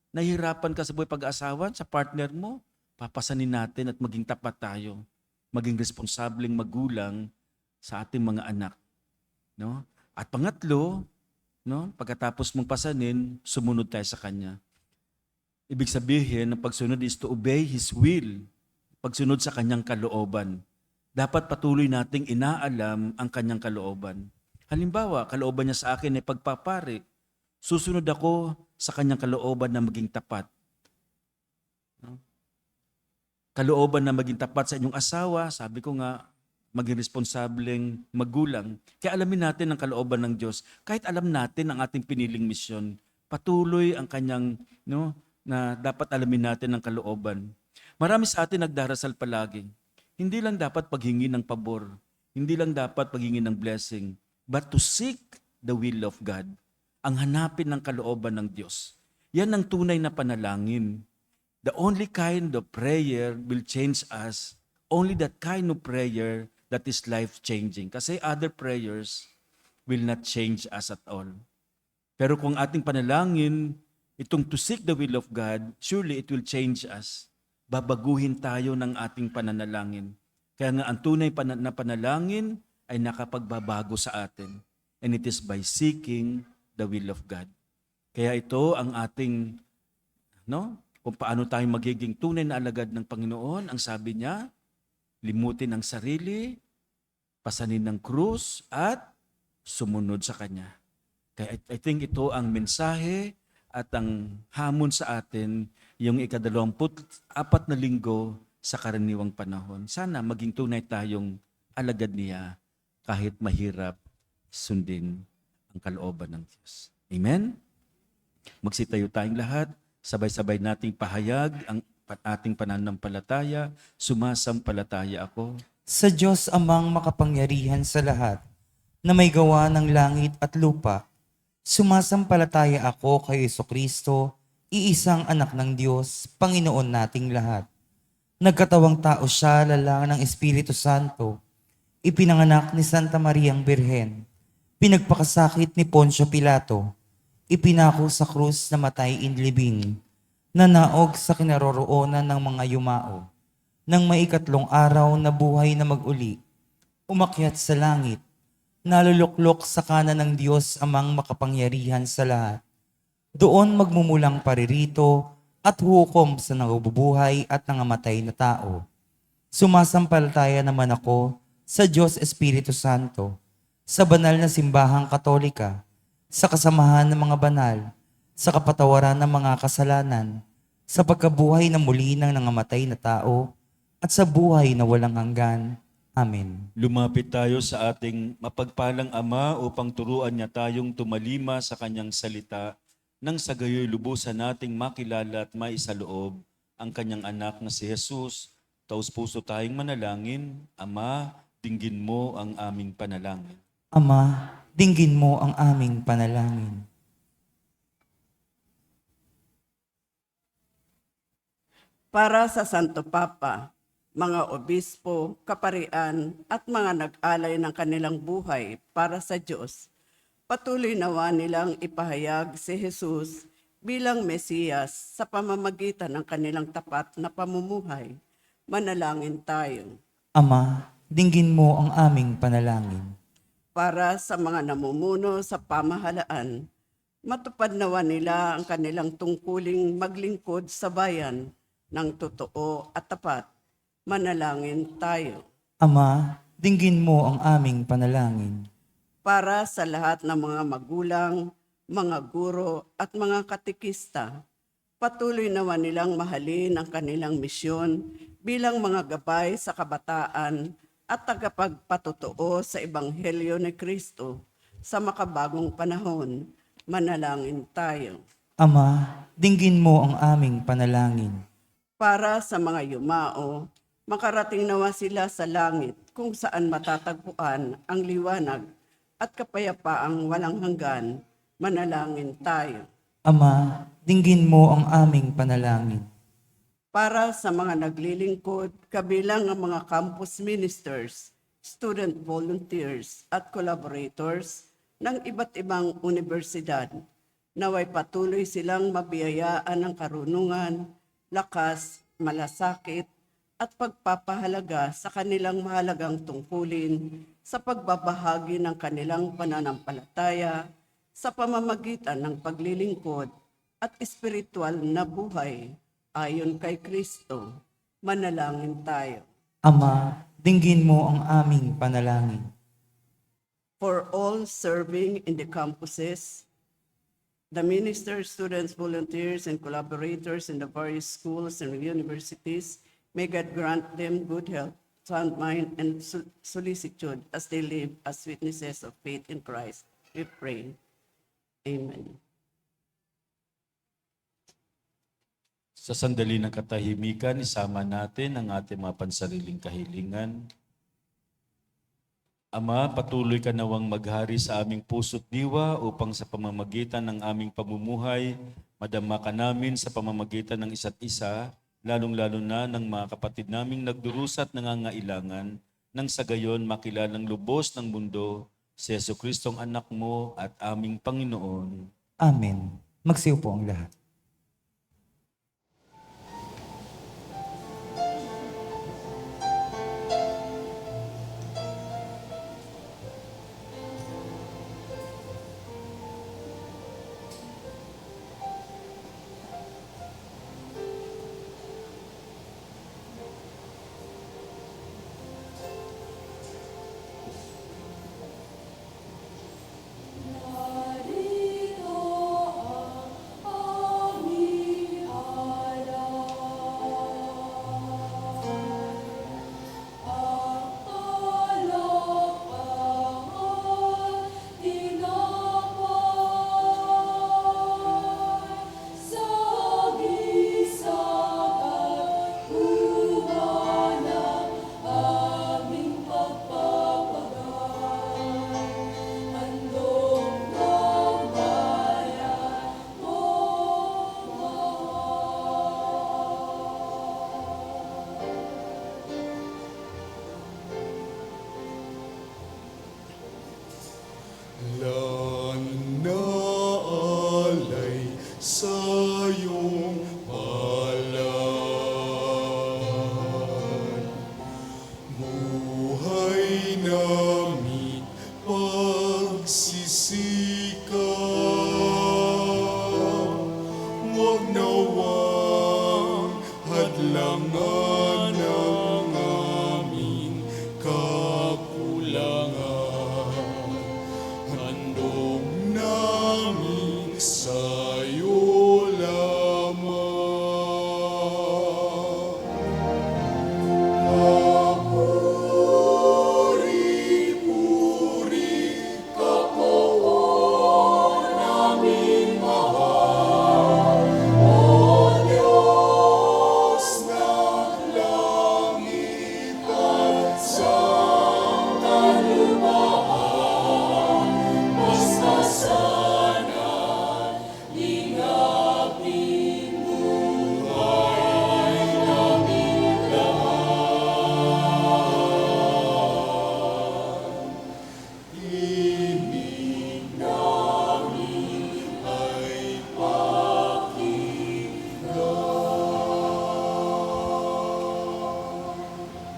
Nahihirapan ka sa buhay pag-aasawa, sa partner mo? papasanin natin at maging tapat tayo, maging responsableng magulang sa ating mga anak. No? At pangatlo, no, pagkatapos mong pasanin, sumunod tayo sa Kanya. Ibig sabihin, ang pagsunod is to obey His will. Pagsunod sa Kanyang kalooban. Dapat patuloy nating inaalam ang Kanyang kalooban. Halimbawa, kalooban niya sa akin ay pagpapari. Susunod ako sa Kanyang kalooban na maging tapat. No? Kalooban na maging tapat sa inyong asawa, sabi ko nga, maging responsableng magulang. Kaya alamin natin ang kalooban ng Diyos. Kahit alam natin ang ating piniling misyon, patuloy ang Kanyang, no, na dapat alamin natin ang kalooban. Marami sa atin nagdarasal palagi. Hindi lang dapat paghingi ng pabor. Hindi lang dapat paghingi ng blessing. But to seek the will of God. Ang hanapin ng kalooban ng Diyos. Yan ang tunay na panalangin. The only kind of prayer will change us. Only that kind of prayer that is life-changing. Kasi other prayers will not change us at all. Pero kung ating panalangin, itong to seek the will of God, surely it will change us. Babaguhin tayo ng ating pananalangin. Kaya nga ang tunay na panalangin ay nakapagbabago sa atin. And it is by seeking the will of God. Kaya ito ang ating, no, kung paano tayo magiging tunay na alagad ng Panginoon. Ang sabi niya, limutin ang sarili, pasanin ng krus, at sumunod sa Kanya. Kaya I think ito ang mensahe at ang hamon sa atin yung 24 na linggo sa karaniwang panahon. Sana maging tunay tayong alagad niya kahit mahirap sundin ang kalooban ng Diyos. Amen? Magsitayo tayong lahat, sabay-sabay nating pahayag ang ating pananampalataya, sumasampalataya ako. Sa Diyos amang makapangyarihan sa lahat, na may gawa ng langit at lupa, sumasampalataya ako kay Jesucristo, iisang anak ng Diyos, Panginoon nating lahat. Nagkatawang tao siya, lala ng Espiritu Santo, ipinanganak ni Santa Mariang Birhen, pinagpakasakit ni Poncio Pilato, ipinako sa krus na matay inlibing, nanaog sa kinaroroonan ng mga yumao, nang maikatlong araw na buhay na mag-uli, umakyat sa langit, naluluklok sa kanan ng Diyos amang makapangyarihan sa lahat. Doon magmumulang paririto at hukom sa nangabubuhay at nangamatay na tao. Sumasampalataya naman ako sa Diyos Espiritu Santo, sa banal na simbahang katolika, sa kasamahan ng mga banal, sa kapatawaran ng mga kasalanan, sa pagkabuhay na muli ng nangamatay na tao, at sa buhay na walang hanggan. Amen. Lumapit tayo sa ating mapagpalang Ama upang turuan niya tayong tumalima sa Kanyang salita nang sa gayoy lubusan nating makilala at maisaloob ang Kanyang anak na si Jesus. Taos puso tayong manalangin. Ama, dinggin mo ang aming panalangin. Ama, dinggin mo ang aming panalangin. Para sa Santo Papa, mga obispo, kaparian at mga nag-alay ng kanilang buhay para sa Diyos, patuloy nawa nilang ipahayag si Jesus bilang Mesiyas sa pamamagitan ng kanilang tapat na pamumuhay. Manalangin tayo. Ama, dinggin mo ang aming panalangin. Para sa mga namumuno sa pamahalaan, matupad nawa nila ang kanilang tungkuling maglingkod sa bayan ng totoo at tapat. Manalangin tayo. Ama, dinggin mo ang aming panalangin. Para sa lahat ng mga magulang, mga guro at mga katikista, patuloy nawa nilang mahalin ang kanilang misyon bilang mga gabay sa kabataan at tagapagpatotoo sa Ebanghelyo ni Kristo sa makabagong panahon. Manalangin tayo. Ama, dinggin mo ang aming panalangin. Para sa mga yumao, makarating nawa sila sa langit kung saan matatagpuan ang liwanag at kapayapaang walang hanggan. Manalangin tayo. Ama, dinggin mo ang aming panalangin. Para sa mga naglilingkod, kabilang ang mga campus ministers, student volunteers at collaborators ng iba't ibang universidad, naway patuloy silang mabiyayaan ng karunungan, lakas malasakit at pagpapahalaga sa kanilang mahalagang tungkulin sa pagbabahagi ng kanilang pananampalataya sa pamamagitan ng paglilingkod at espiritual na buhay ayon kay Kristo. Manalangin tayo. Ama, dinggin mo ang aming panalangin. For all serving in the campuses, the ministers, students, volunteers, and collaborators in the various schools and universities, may God grant them good health, sound mind, and solicitude as they live as witnesses of faith in Christ. We pray. Amen. Sa sandali ng katahimikan, isama natin ang ating mga pansariling kahilingan. Ama, patuloy ka nawang maghari sa aming puso't diwa upang sa pamamagitan ng aming pamumuhay, madama ka namin sa pamamagitan ng isa't isa, lalong-lalo na ng mga kapatid naming nagdurusa at nangangailangan, nang sa gayon makilalang lubos ng mundo, si Jesucristong anak mo at aming Panginoon. Amen. Magsiupo ang lahat. Naalay sa iyong palad. Buhay namin pagsisikap, huwag nawang hadlangan ng aming kakulangan. Handog namin sa'yo lamang. Papuri-puri ka po namin mahal, O Diyos ng langit at sangkalupahan. Basta sana ingapin buhay namin lahat. Ibig namin ay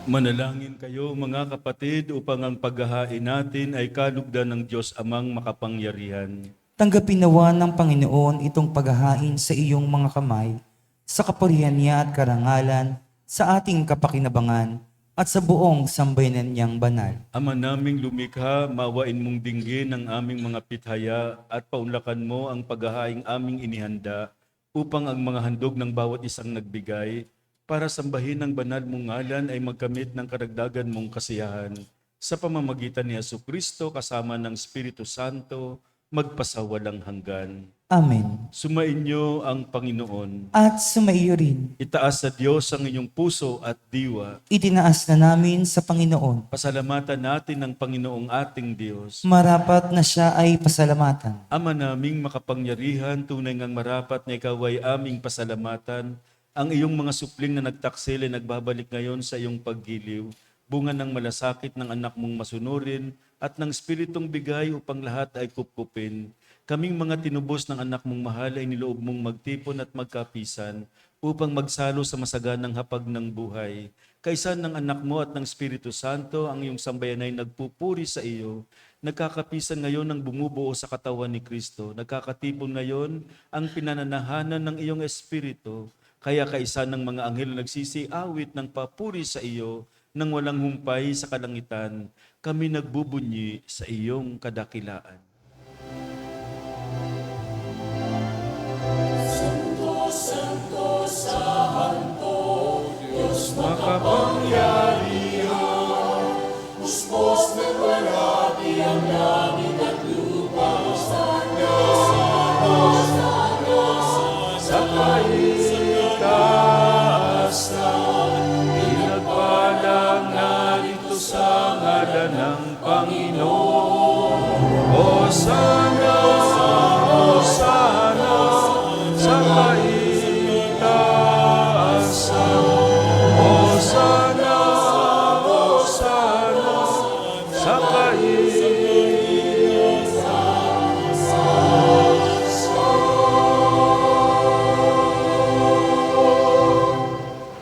Manalangin kayo mga kapatid upang ang paghahain natin ay kalugdan ng Diyos Amang makapangyarihan. Tanggapin nawa ng Panginoon itong paghahain sa iyong mga kamay, sa kapurihan niya at karangalan, sa ating kapakinabangan, at sa buong sambayanan niyang banal. Ama naming lumikha, mawain mong dinggin ang aming mga pithaya at paunlakan mo ang paghahaing aming inihanda upang ang mga handog ng bawat isang nagbigay para sambahin ng banal mong ngalan ay magkamit ng karagdagan mong kasiyahan. Sa pamamagitan ni Jesucristo kasama ng Espiritu Santo, magpasawalang hanggan. Amen. Sumainyo ang Panginoon. At sumaiyo rin, Itaas sa Diyos ang inyong puso at diwa. itinaas na namin sa Panginoon. Pasalamatan natin ang Panginoong ating Diyos. Marapat na siya ay pasalamatan. Ama naming makapangyarihan, tunay ngang marapat na ikaw ay aming pasalamatan. Ang iyong mga supling na nagtaksil ay nagbabalik ngayon sa iyong paggiliw. Bunga ng malasakit ng anak mong masunurin at ng Espiritong bigay upang lahat ay kupkupin. kaming mga tinubos ng anak mong mahal ay niloob mong magtipon at magkapisan upang magsalo sa masaganang hapag ng buhay. Kaisa ng anak mo at ng Espiritu Santo, ang iyong sambayan ay nagpupuri sa iyo. Nagkakapisan ngayon ng bumubuo sa katawan ni Kristo. Nagkakatipon ngayon ang pinananahanan ng iyong Espiritu. Kaya kaisa ng mga anghel na nagsisiawit ng papuri sa iyo nang walang humpay sa kalangitan, kami nagbubunyi sa iyong kadakilaan. Santo, Santo, Santo, Diyos Makapangyarihan, Diyos ng walati ang langit at lupa. sa kaitaasan, pinagpalang narito sa ngalan ng Panginoon. Hosana, Hosana, sa kaitaasan. Hosana, Hosana, sa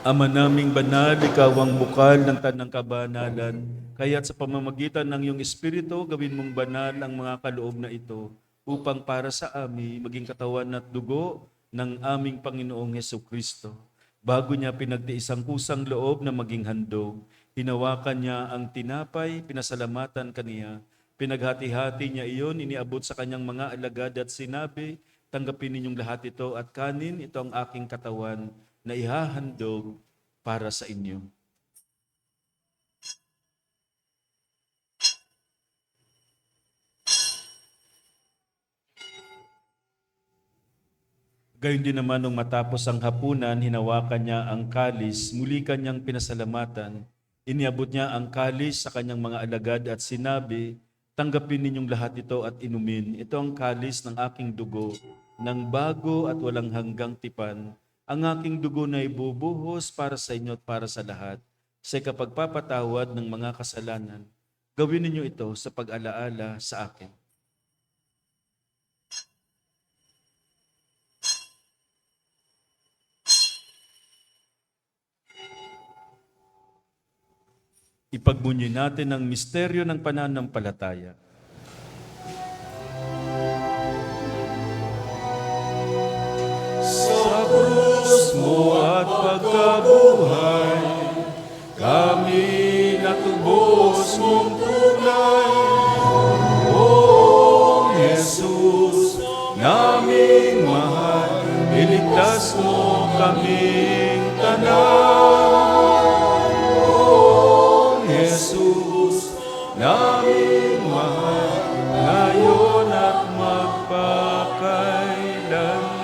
Ama naming banal, ikaw ang bukal ng tanang kabanalan. Kaya't sa pamamagitan ng iyong Espiritu, gawin mong banal ang mga kaloob na ito upang para sa amin maging katawan at dugo ng aming Panginoong Hesukristo. Bago niya pinagtiis ang kusang loob na maging handog, hinawakan niya ang tinapay, pinasalamatan kaniya. Pinaghati-hati niya iyon, iniabot sa kanyang mga alagad at sinabi, tanggapin ninyong lahat ito at kanin, ito ang aking katawan na ihahandog para sa inyo. Gayon din naman nung matapos ang hapunan, hinawakan niya ang kalis, muli kanyang pinasalamatan. Iniabot niya ang kalis sa kanyang mga alagad at sinabi, tanggapin ninyong lahat ito at inumin. Ito ang kalis ng aking dugo, ng bago at walang hanggang tipan. Ang aking dugo na ibubuhos para sa inyo at para sa lahat, sa kapagpapatawad ng mga kasalanan. Gawin ninyo ito sa pag-alaala sa akin. Ipagbunyi natin ang misteryo ng pananampalataya. Sa krus mo at pagkabuhay, kami natubos mong tunay. O Jesus, naming mahal, iligtas mo kaming tanan. O Jesus, naming mahal, ngayon at magpakailanman.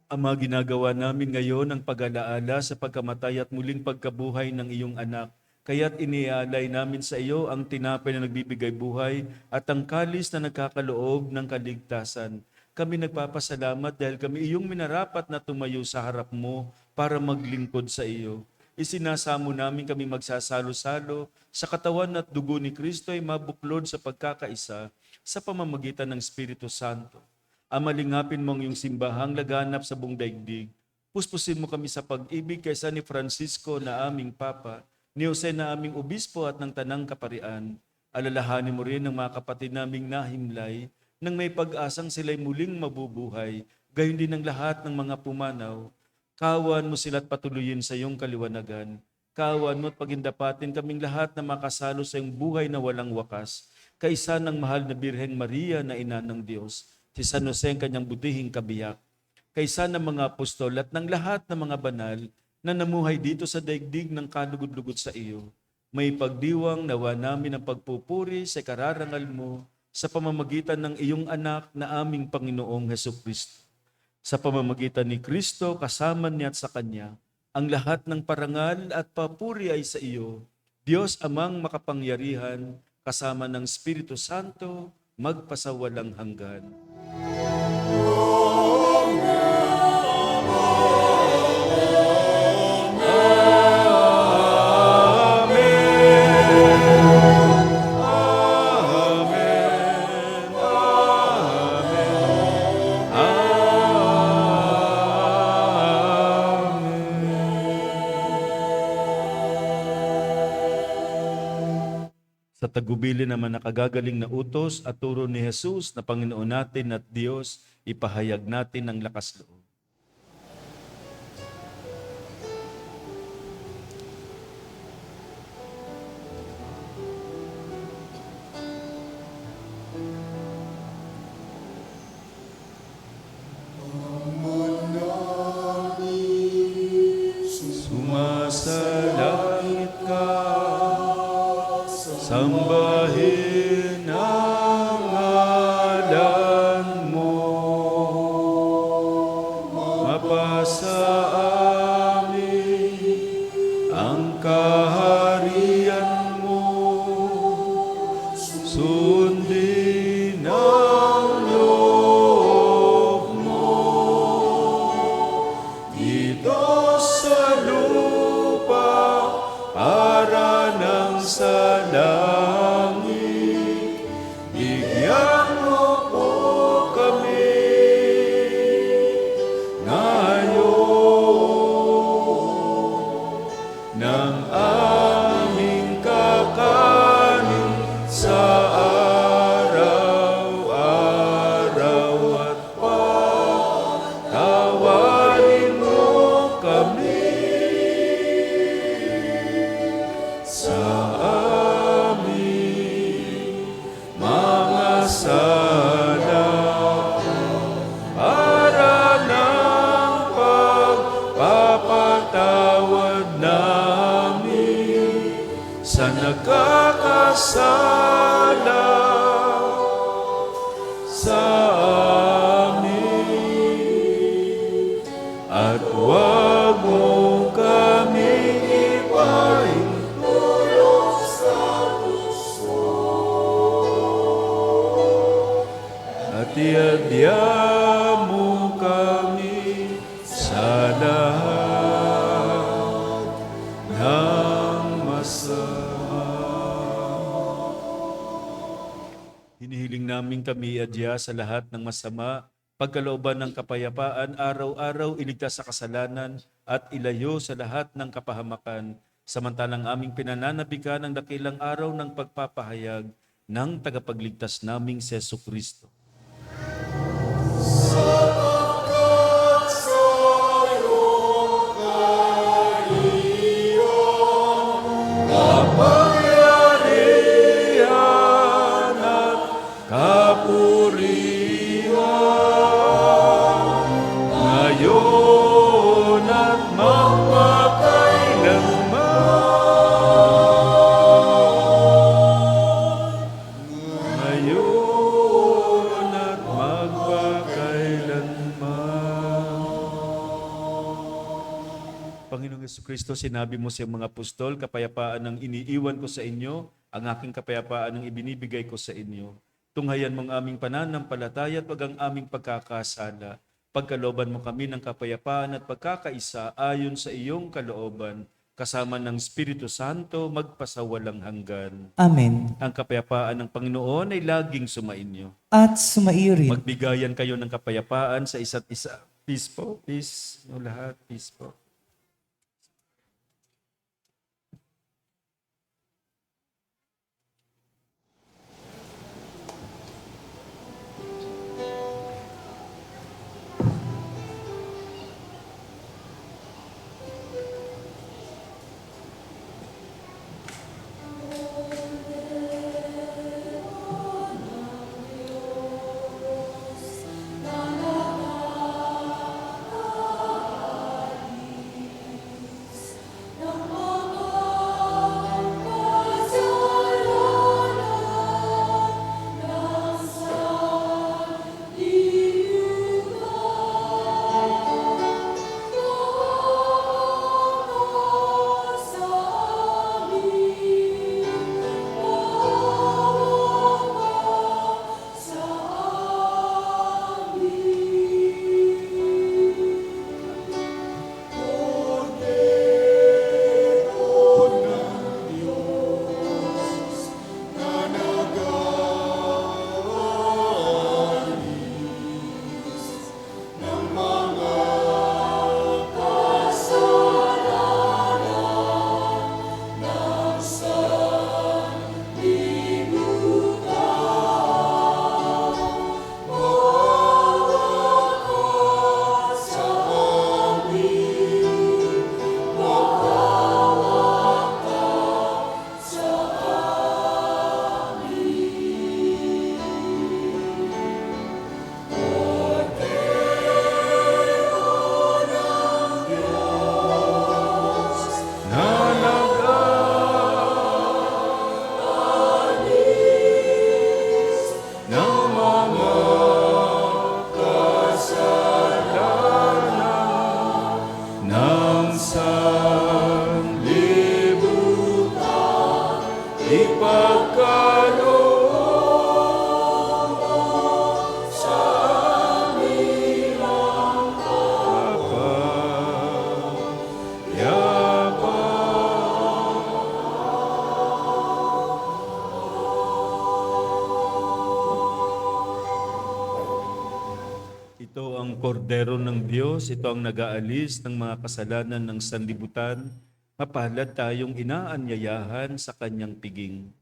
Ama, ginagawa namin ngayon ang pag-alaala sa pagkamatay at muling pagkabuhay ng iyong anak. Kaya't iniaalay namin sa iyo ang tinapay na nagbibigay buhay at ang kalis na nagkakaloob ng kaligtasan. Kami nagpapasalamat dahil kami iyong minarapat na tumayo sa harap mo para maglingkod sa iyo. Isinasamo namin kami magsasalo-salo sa katawan at dugo ni Kristo ay mabuklod sa pagkakaisa sa pamamagitan ng Espiritu Santo. Ama, lingapin mo ang iyong simbahang laganap sa buong daigdig. Puspusin mo kami sa pag-ibig kaysa ni Francisco na aming Papa, ni Jose na aming Obispo at ng Tanang Kaparian. Alalahanin mo rin ang mga kapatid naming nahimlay, nang may pag-asang sila'y muling mabubuhay, gayon din ang lahat ng mga pumanaw. Kawan mo sila't patuloyin sa iyong kaliwanagan. Kawan mo at pagindapatin kaming lahat na makasalo sa iyong buhay na walang wakas, kaisa ng mahal na Birheng Maria na ina ng Diyos, si San Jose ang kanyang butihing kabiyak, kaisa ng mga apostol at ng lahat ng mga banal na namuhay dito sa daigdig ng kalugod-lugod sa iyo. May pagdiwang nawa namin ang pagpupuri sa kararangal mo sa pamamagitan ng iyong anak na aming Panginoong Hesukristo. Sa pamamagitan ni Kristo, kasama niya at sa Kanya, ang lahat ng parangal at papuri ay sa iyo, Diyos Amang makapangyarihan, kasama ng Espiritu Santo, magpasawalang hanggan. Amen. Sa tagubili naman nakagagaling na utos at turo ni Jesus na Panginoon natin at Diyos, ipahayag natin ang lakas loob. Sumasalangit ka, sambahin ang ngalan mo. Mapasa amin ang kaharian mo. Sundin ang loob mo dito sa lupa para nang sa langit. Bigyan mo po kami ngayon ng aming kakanin sa araw-araw at patawarin mo kami sa aming mga sala para ng pagpapatawad namin sa nagkakasala sa amin. At huwag mo kami ipahintulot sa gusto. At iadya mo kami sa lahat ng masama. Hinihiling namin kami iadya sa lahat ng masama, pagkalooban ng kapayapaan, araw-araw iligtas sa kasalanan at ilayo sa lahat ng kapahamakan, samantalang aming pinananabikan ang dakilang araw ng pagpapahayag ng tagapagligtas naming si Jesucristo. Kapangyarihan at kapurihan ngayon at magpakailanman. Ngayon at magpakailanman. Panginoong Jesucristo, sinabi mo sa mga apostol, kapayapaan ang iniiwan ko sa inyo, ang aking kapayapaan ang ibinibigay ko sa inyo. Tunghayan mong aming pananampalataya at wag ang aming pagkakasala. Pagkalooban mo kami ng kapayapaan at pagkakaisa ayon sa iyong kalooban, kasama ng Espiritu Santo magpasawalang hanggan. Amen. Ang kapayapaan ng Panginoon ay laging sumainyo. At sumaiyo rin. Magbigayan kayo ng kapayapaan sa isa't isa. Peace po. Peace. No, lahat. Peace po. ipagkaloob sa amin ang Ito ang kordero ng Diyos, ito ang nag-aalis ng mga kasalanan ng sanlibutan. Mapalad tayong inaanyayahan sa kanyang piging.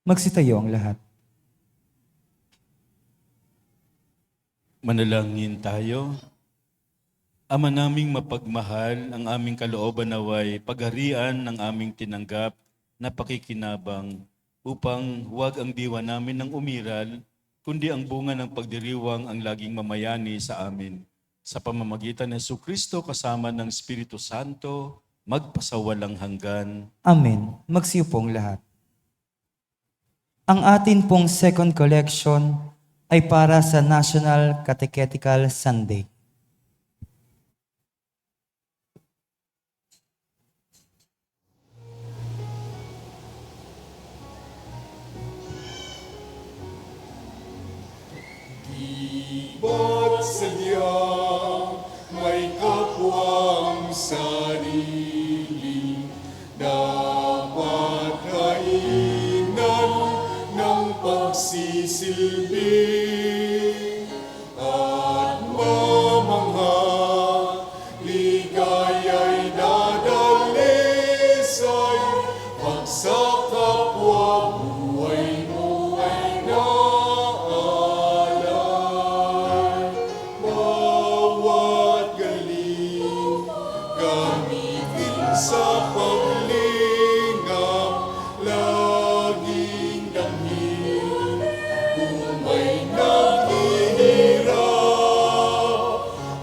Magsitayo ang lahat. Manalangin tayo. Ama naming mapagmahal, ang aming kalooban naway pagharian ng aming tinanggap na pakikinabang upang huwag ang diwa namin ng umiral, kundi ang bunga ng pagdiriwang ang laging mamayani sa amin. Sa pamamagitan ng Jesucristo kasama ng Espiritu Santo, magpasawalang hanggan. Amen. Magsiupo ang lahat. Ang atin pong second collection ay para sa National Catechetical Sunday. Ba't sadyang may kapwang sarili dapat kainan ng pagsisilbi at mamangha ligaya'y dadalisay pag sa kapwa buhay mo ay naalay. Bawat galing gamitin sa paglingap, laging damhin kung may naghihirap.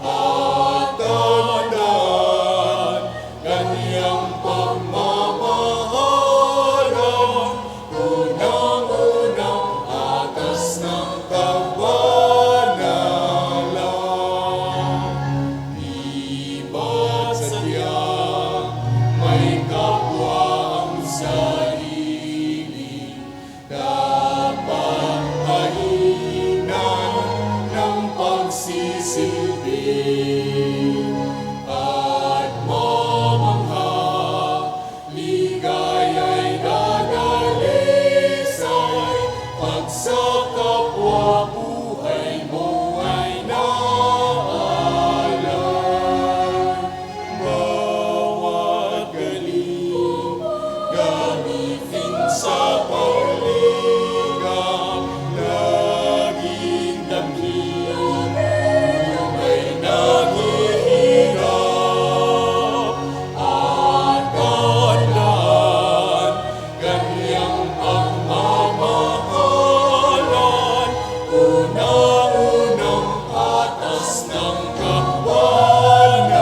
At tandaan, kanyang pagmamahalan, unang-unang atas ng kabanalan. Di ba't sadyang may kapwa ang sarili dapat kainan ng pagsisilbi at mamangha ligaya'y dadalisay pag sa kapwa buhay mo ay naalay. Bawat galing gamitin sa paglingap, laging damhin kung may naghihirap. At tandaan, kanyang pagmamahalan, unang-unang atas ng kabanalan.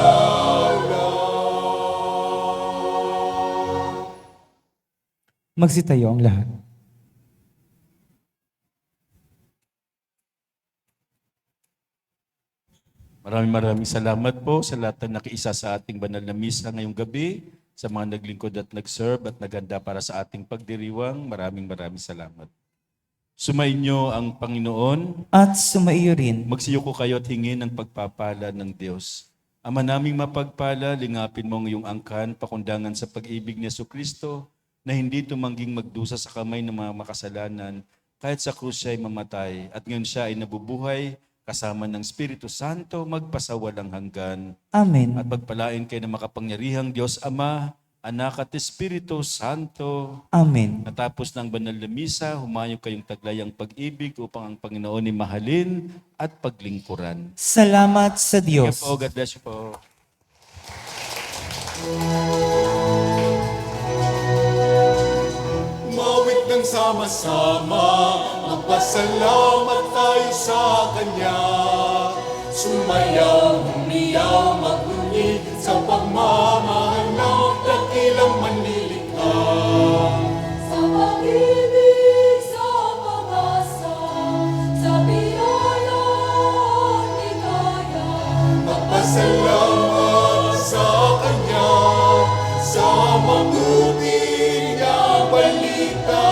Magsitayo ang lahat. Maraming salamat po sa lahat na nakiisa sa ating banal na misa ngayong gabi, sa mga naglingkod at nag-serve at naganda para sa ating pagdiriwang. Maraming salamat. Sumainyo ang Panginoon. At sumaiyo rin. Magsiyoko kayo at hingin ang pagpapala ng Diyos. Ama naming mapagpala, lingapin mo ang iyong angkan, pakundangan sa pag-ibig ni Jesucristo, na hindi tumangging magdusa sa kamay ng mga makasalanan, kahit sa krus siya ay mamatay, at ngayon siya ay nabubuhay, kasama ng Espiritu Santo, magpasawalang hanggan. Amen. At pagpalain kayo ng makapangyarihang Diyos Ama, Anak at Espiritu Santo. Amen. Natapos ng banal na misa, humayo kayong taglayang pag-ibig upang ang Panginoon ay mahalin at paglingkuran. Salamat sa Diyos. Sige po, God bless you po. Mawit ng sama-sama, magpasalamat tayo sa Kanya. Sumayaw, humiyaw, magbunyi sa pagmamahal ng dakilang manlilikha. Sa pag-ibig, sa pag-asa, sa biyaya at ligaya. Magpasalamat sa Kanya, sa mabuti niyang balita.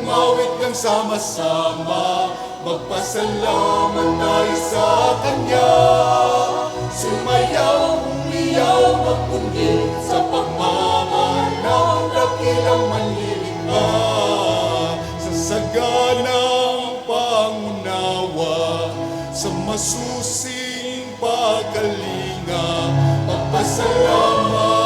Umawit ng sama-sama, magpasalamat tayo sa Kanya. Sumayaw, umiyaw, magpundi sa pagmamahal ng dakilang manlilikha. Sa saganang pangunawa, sa masusing pagkalinga, magpasalamat